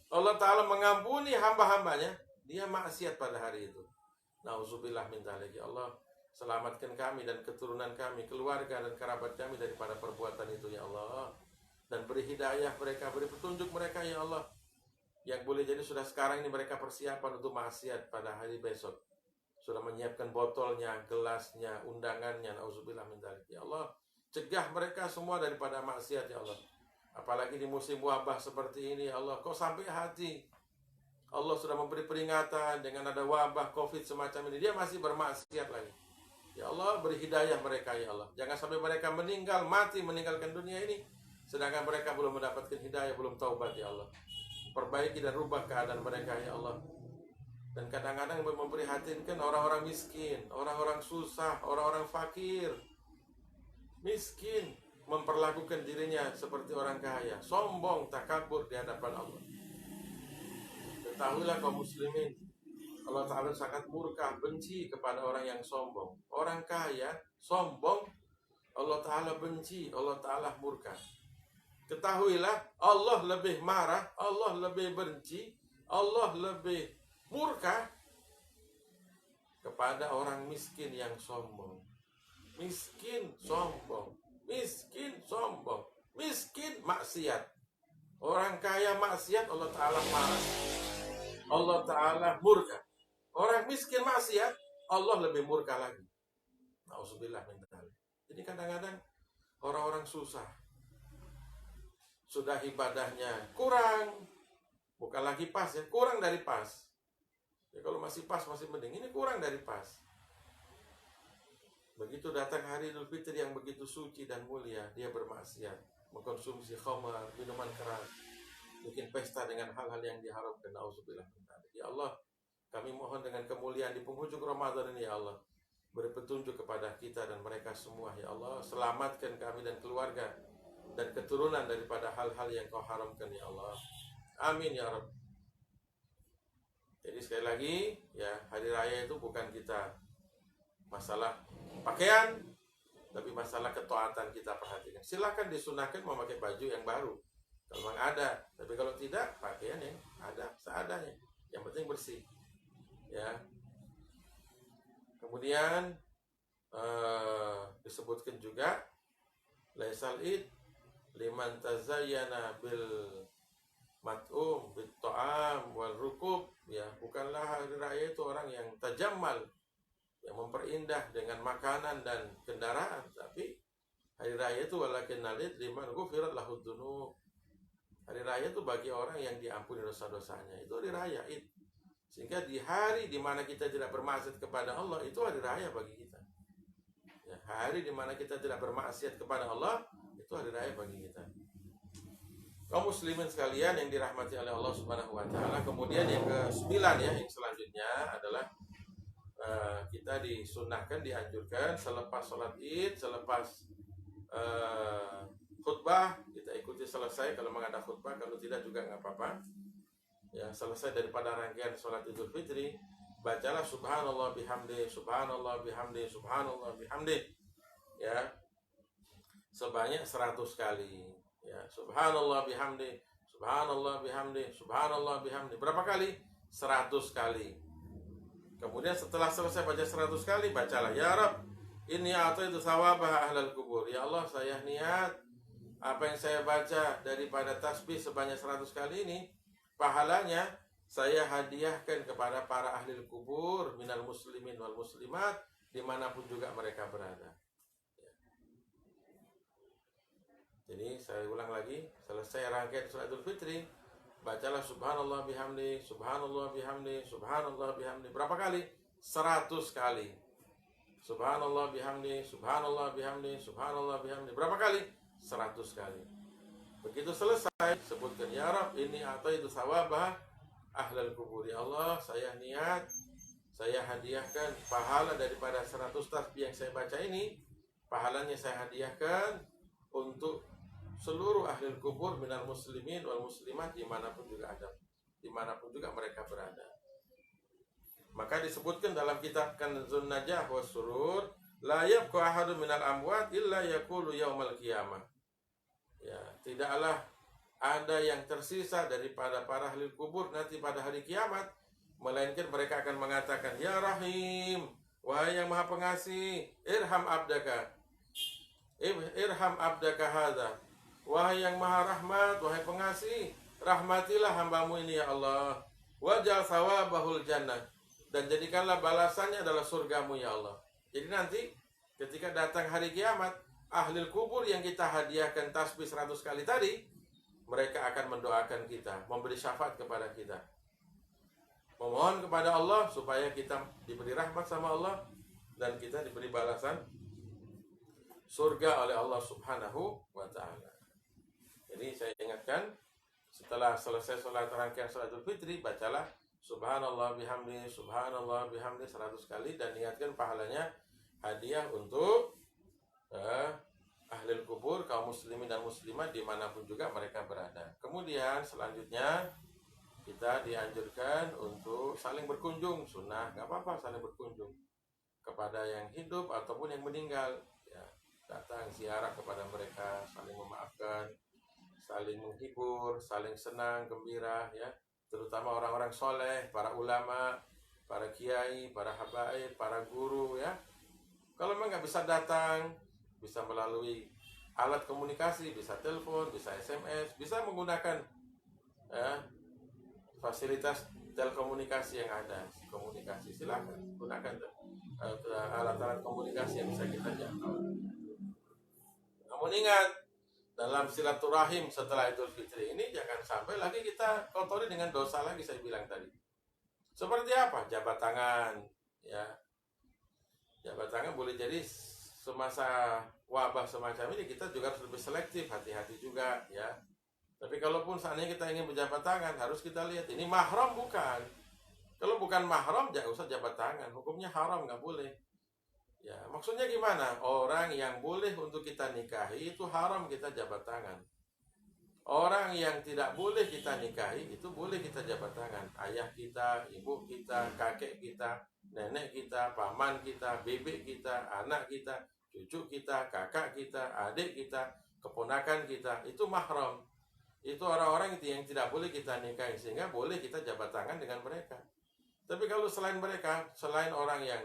Allah Ta'ala mengampuni hamba-hambanya, dia maksiat pada hari itu. Nauzubillah min dzalik. Ya Allah, selamatkan kami dan keturunan kami, keluarga dan kerabat kami daripada perbuatan itu, ya Allah. Dan beri hidayah mereka, beri petunjuk mereka, ya Allah. Yang boleh jadi sudah sekarang ini mereka persiapan untuk maksiat pada hari besok. Sudah menyiapkan botolnya, gelasnya, undangannya. Nauzubillah min dzalik. Ya Allah, cegah mereka semua daripada maksiat, ya Allah. Apalagi di musim wabah seperti ini, ya Allah. Kau sampai hati Allah sudah memberi peringatan dengan ada wabah COVID semacam ini, dia masih bermaksiat lagi. Ya Allah, beri hidayah mereka, ya Allah. Jangan sampai mereka meninggal, mati, meninggalkan dunia ini, sedangkan mereka belum mendapatkan hidayah, belum taubat, ya Allah. Perbaiki dan rubah keadaan mereka, ya Allah. Dan kadang-kadang memprihatinkan orang-orang miskin, orang-orang susah, orang-orang fakir. Miskin, memperlakukan dirinya seperti orang kaya, sombong, takabur di hadapan Allah. Ketahuilah kaum muslimin, Allah Ta'ala sangat murka, benci kepada orang yang sombong. Orang kaya, sombong, Allah Ta'ala benci, Allah Ta'ala murka. Ketahuilah, Allah lebih marah, Allah lebih benci, Allah lebih murka kepada orang miskin yang sombong. Miskin, sombong. Miskin, sombong. Miskin, maksiat. Orang kaya maksiat, Allah Ta'ala marah, Allah Ta'ala murka. Orang miskin maksiat, Allah lebih murka lagi. Nauzubillah min dzalik. Jadi kadang-kadang orang-orang susah, sudah ibadahnya kurang, bukan lagi pas ya, kurang dari pas. Ya kalau masih pas masih mending, ini kurang dari pas. Begitu datang hari Idul Fitri yang begitu suci dan mulia, dia bermaksiat, mengkonsumsi khamar, minuman keras, bikin pesta dengan hal-hal yang diharamkan. Nauzubillah min dzalik. Ya Allah, kami mohon dengan kemuliaan di penghujung Ramadan ini, ya Allah, beri petunjuk kepada kita dan mereka semua, ya Allah. Selamatkan kami dan keluarga dan keturunan daripada hal-hal yang Kau haramkan, ya Allah. Amin ya Rabb. Jadi sekali lagi, ya, hari raya itu bukan kita masalah pakaian, tapi masalah ketaatan kita perhatikan. Silakan disunahkan memakai baju yang baru kalau memang ada, tapi kalau tidak, pakaian yang ada seadanya, yang penting bersih, ya. Kemudian disebutkan juga laisal id liman tazayyana bil mat'um bit ta'am wal rukub, ya, bukanlah hari raya itu orang yang tajammal, yang memperindah dengan makanan dan kendaraan, tapi hari raya itu walakin nalid liman ghufirat lahu dzunub. Hari raya itu bagi orang yang diampuni dosa-dosanya, itu hari raya Id. Sehingga di hari di mana kita tidak bermaksiat kepada Allah, itu hari raya bagi kita. Ya, hari di mana kita tidak bermaksiat kepada Allah, itu hari raya bagi kita. Kaum muslimin sekalian yang dirahmati oleh Allah Subhanahu wa taala. Kemudian yang ke-9 ya, yang selanjutnya adalah kita disunahkan, dianjurkan selepas sholat Id, selepas khutbah, kita ikuti selesai kalau memang ada khutbah, kalau tidak juga nggak apa-apa. Ya, selesai daripada rangkaian sholat Idul Fitri, bacalah subhanallah bihamdi, subhanallah bihamdi, subhanallah bihamdi, ya, sebanyak 100 kali. Ya, subhanallah bihamdi, subhanallah bihamdi, subhanallah bihamdi. Berapa kali? 100 kali. Kemudian setelah selesai baca 100 kali, bacalah ya Rabb, ini atau itu sawabah ahlal kubur. Ya Allah, saya niat apa yang saya baca daripada tasbih sebanyak 100 kali ini, pahalanya saya hadiahkan kepada para ahli kubur minal muslimin wal muslimat, dimanapun juga mereka berada. Jadi saya ulang lagi, selesai rangkaian sholat Idul Fitri, bacalah subhanallah bihamdi, subhanallah bihamdi, subhanallah bihamdi. Berapa kali? 100 kali. Subhanallah bihamdi, subhanallah bihamdi, subhanallah bihamdi. Berapa kali? 100 kali. Begitu selesai, sebutkan ya Rabb, ini atau itu sawabah ahlal kubur. Ya Allah, saya niat, saya hadiahkan pahala daripada 100 tasbih yang saya baca ini, pahalanya saya hadiahkan untuk seluruh ahli kubur minal muslimin wal muslimat, dimanapun juga ada, dimanapun juga mereka berada. Maka disebutkan dalam kitab Kanzun Najah was Surur, la yabqa ahadun minal amwat illa yaqulu yaumal qiyamah. Ya, tidaklah ada yang tersisa daripada para ahli kubur nanti pada hari kiamat, melainkan mereka akan mengatakan, ya Rahim, wahai yang maha pengasih, irham abdaka, irham abdaka hadza, wahai yang maha rahmat, wahai pengasih, rahmatilah hambamu ini ya Allah, wajal sawabahul jannah, dan jadikanlah balasannya adalah surgamu ya Allah. Jadi nanti ketika datang hari kiamat, ahli kubur yang kita hadiahkan tasbih 100 kali tadi, mereka akan mendoakan kita, memberi syafaat kepada kita, memohon kepada Allah supaya kita diberi rahmat sama Allah dan kita diberi balasan surga oleh Allah Subhanahu wa ta'ala. Jadi saya ingatkan, setelah selesai sholat rangkaian sholat Idul Fitri, bacalah subhanallah bihamdi, subhanallah bihamdi 100 kali, dan ingatkan pahalanya hadiah untuk ahli kubur, kaum muslimin dan muslimat dimanapun juga mereka berada. Kemudian selanjutnya kita dianjurkan untuk saling berkunjung, sunnah, nggak apa-apa saling berkunjung kepada yang hidup ataupun yang meninggal, ya, datang ziarah kepada mereka, saling memaafkan, saling menghibur, saling senang, gembira, ya, terutama orang-orang soleh, para ulama, para kiai, para habaib, para guru, ya. Kalau memang nggak bisa datang, bisa melalui alat komunikasi, bisa telepon, bisa SMS, bisa menggunakan fasilitas telekomunikasi yang ada, komunikasi, silakan gunakan alat-alat komunikasi yang bisa kita jangkau. Namun ingat, dalam silaturahim setelah Idul Fitri ini jangan sampai lagi kita kotori dengan dosa lagi, saya bilang tadi. Seperti apa? Jabat tangan, ya. Jabat tangan boleh jadi semasa wabah semacam ini kita juga harus lebih selektif, hati-hati juga, ya. Tapi kalaupun seandainya kita ingin berjabat tangan, harus kita lihat ini mahram bukan. Kalau bukan mahram, jangan usah jabat tangan. Hukumnya haram, nggak boleh. Ya, maksudnya gimana? Orang yang boleh untuk kita nikahi itu haram kita jabat tangan. Orang yang tidak boleh kita nikahi itu boleh kita jabat tangan. Ayah kita, ibu kita, kakek kita, nenek kita, paman kita, bebek kita, anak kita, cucu kita, kakak kita, adik kita, keponakan kita. Itu mahram. Itu orang-orang yang tidak boleh kita nikahi, sehingga boleh kita jabat tangan dengan mereka. Tapi kalau selain mereka, selain orang yang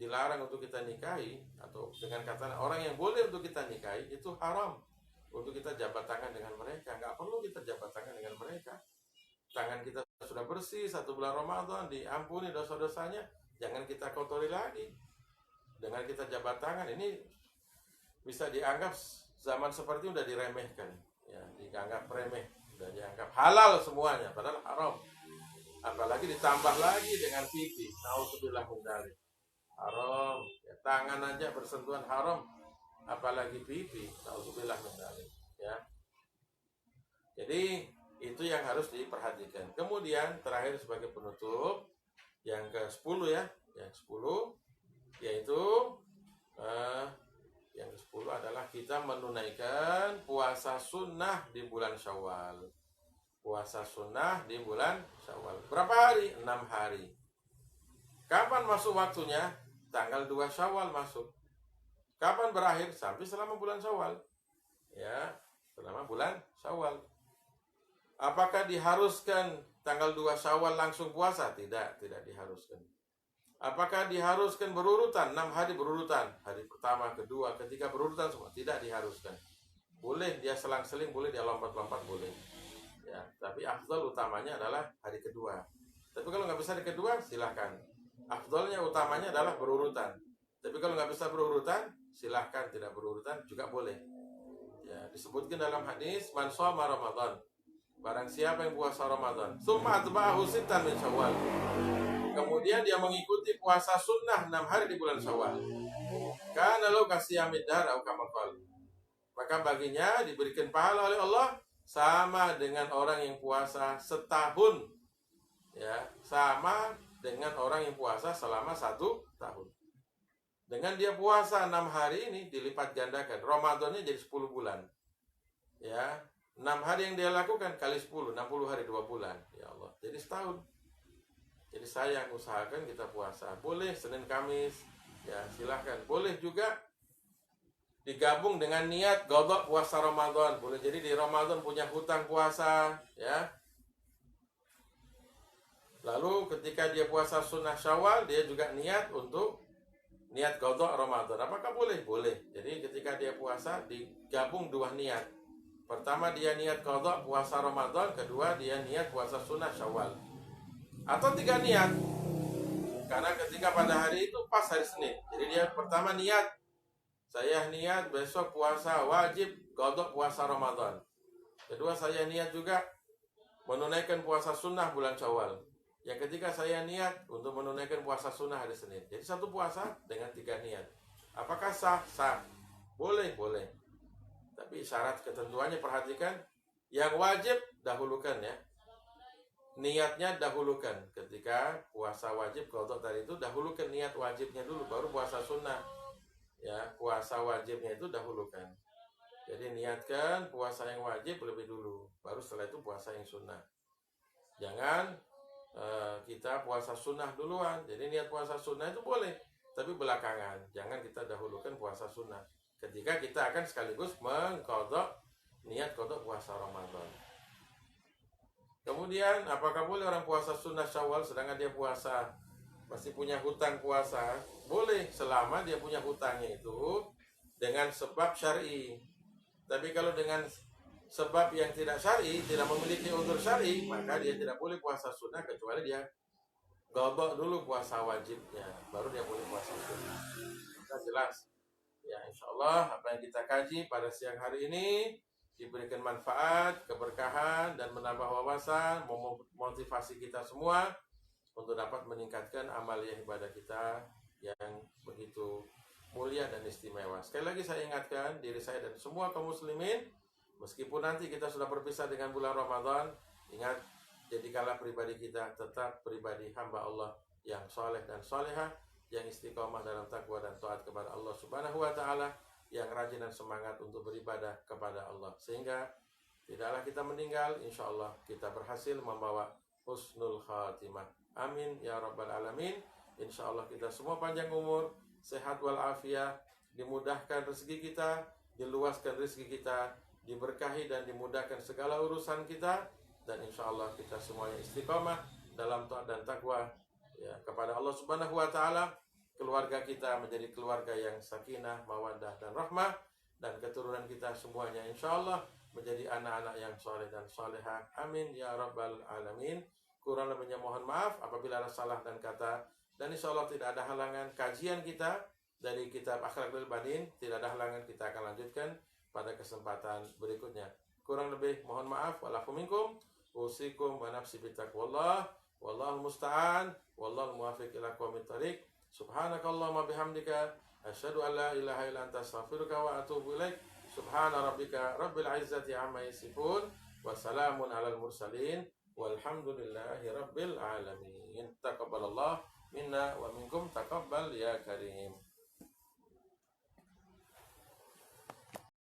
dilarang untuk kita nikahi, atau dengan kata orang yang boleh untuk kita nikahi, itu haram untuk kita jabat tangan dengan mereka. Nggak perlu kita jabat tangan dengan mereka. Tangan kita sudah bersih, 1 bulan Ramadan, diampuni dosa-dosanya, jangan kita kotori lagi dengan kita jabat tangan. Ini bisa dianggap zaman seperti ini udah diremehkan, ya, dianggap remeh, udah dianggap halal semuanya, padahal haram. Apalagi ditambah lagi dengan pipi, naudzubillah min dzalik, haram. Ya, tangan aja bersentuhan haram, apalagi pipi, naudzubillah min dzalik, ya. Jadi itu yang harus diperhatikan. Kemudian terakhir sebagai penutup, yang ke-10 ya, yang ke-10 yaitu yang ke-10 adalah kita menunaikan puasa sunnah di bulan Syawal. Puasa sunnah di bulan Syawal. Berapa hari? 6 hari. Kapan masuk waktunya? Tanggal 2 Syawal masuk. Kapan berakhir? Sampai selama bulan Syawal. Ya, selama bulan Syawal. Apakah diharuskan tanggal 2 Syawal langsung puasa? Tidak, tidak diharuskan. Apakah diharuskan berurutan? 6 hari berurutan. Hari pertama, kedua, ketiga berurutan semua. Tidak diharuskan. Boleh dia selang-seling, boleh dia lompat-lompat, boleh. Ya, tapi afdal utamanya adalah hari kedua. Tapi kalau nggak bisa hari kedua, silahkan. Afdalnya utamanya adalah berurutan. Tapi kalau nggak bisa berurutan, silahkan tidak berurutan juga boleh. Ya, disebutkan dalam hadis, man shoma Ramadan. Barang siapa yang puasa Ramadan, tsumma atba'ahu sittan min Syawal. Kemudian dia mengikuti puasa sunnah 6 hari di bulan Syawal. Kana lahu kasiyamid dahr au kama qala. Maka baginya diberikan pahala oleh Allah sama dengan orang yang puasa setahun, ya, sama dengan orang yang puasa selama 1 tahun. Dengan dia puasa 6 hari ini dilipat gandakan, Ramadannya jadi 10 bulan, ya, 6 hari yang dia lakukan kali 10, 60 hari 2 bulan, ya Allah, jadi setahun. Jadi sayang, usahakan kita puasa. Boleh Senin Kamis, ya silahkan. Boleh juga digabung dengan niat qadha puasa Ramadan. Boleh jadi di Ramadan punya hutang puasa, ya. Lalu ketika dia puasa sunnah Syawal, dia juga niat untuk niat qadha Ramadan. Apakah boleh? Boleh. Jadi ketika dia puasa digabung 2 niat. Pertama dia niat qadha puasa Ramadan, kedua dia niat puasa sunnah Syawal. Atau 3 niat. Karena ketika pada hari itu pas hari Senin. Jadi dia pertama niat, saya niat besok puasa wajib qadha puasa Ramadan. Kedua, saya niat juga menunaikan puasa sunnah bulan Syawal. Yang ketiga, saya niat untuk menunaikan puasa sunnah hari Senin. Jadi 1 puasa dengan 3 niat. Apakah sah? Sah. Boleh, boleh. Tapi syarat ketentuannya perhatikan. Yang wajib dahulukan, ya. Niatnya dahulukan. Ketika puasa wajib qadha tadi itu dahulukan niat wajibnya dulu, baru puasa sunnah. Ya, puasa wajibnya itu dahulukan. Jadi niatkan puasa yang wajib lebih dulu, baru setelah itu puasa yang sunnah. Jangan kita puasa sunnah duluan. Jadi niat puasa sunnah itu boleh, tapi belakangan. Jangan kita dahulukan puasa sunnah ketika kita akan sekaligus mengqadha niat qadha puasa Ramadan. Kemudian apakah boleh orang puasa sunnah Syawal sedangkan dia puasa masih punya hutang puasa? Boleh, selama dia punya hutangnya itu dengan sebab syar'i. Tapi kalau dengan sebab yang tidak syar'i, tidak memiliki udzur syar'i, maka dia tidak boleh puasa sunnah kecuali dia qadha dulu puasa wajibnya, baru dia boleh puasa sunnah. Kita jelas. Ya, insyaallah apa yang kita kaji pada siang hari ini diberikan manfaat, keberkahan, dan menambah wawasan, memotivasi kita semua untuk dapat meningkatkan amaliyah ibadah kita yang begitu mulia dan istimewa. Sekali lagi saya ingatkan diri saya dan semua kaum muslimin, meskipun nanti kita sudah berpisah dengan bulan Ramadan, ingat, jadikanlah pribadi kita tetap pribadi hamba Allah yang soleh dan solehah, yang istiqomah dalam takwa dan taat kepada Allah Subhanahu wa Ta'ala, yang rajin dan semangat untuk beribadah kepada Allah, sehingga tidaklah kita meninggal, insya Allah kita berhasil membawa husnul khatimah. Amin ya rabbal alamin. Insya Allah kita semua panjang umur, sehat walafiat, dimudahkan rezeki kita, diluaskan rezeki kita, diberkahi dan dimudahkan segala urusan kita, dan insya Allah kita semuanya istiqomah dalam taat dan takwa ya kepada Allah Subhanahu wa Ta'ala. Keluarga kita menjadi keluarga yang sakinah, mawaddah dan rahmah, dan keturunan kita semuanya insya Allah menjadi anak-anak yang soleh dan solehah. Amin ya rabbal alamin. Kurang lebihnya mohon maaf apabila ada salah dan kata, dan insya Allah tidak ada halangan kajian kita dari kitab Akhlaqul Banin, tidak ada halangan, kita akan lanjutkan pada kesempatan berikutnya. Kurang lebih mohon maaf. Walafu minkum, usikum wa nafsi bitaqwallah, wallahu musta'an, wallahu muwafiq ila aqwamit thariq. Subhanakallahumma bihamdika, asyhadu an la ilaha illa anta, astaghfiruka wa atubu ilaik. Subhana rabbika rabbil izzati amma yasifun, wa salamun alal mursalin, walhamdulillahi rabbil alamin. Taqabbalallah minna wa minkum, taqabbal ya karim.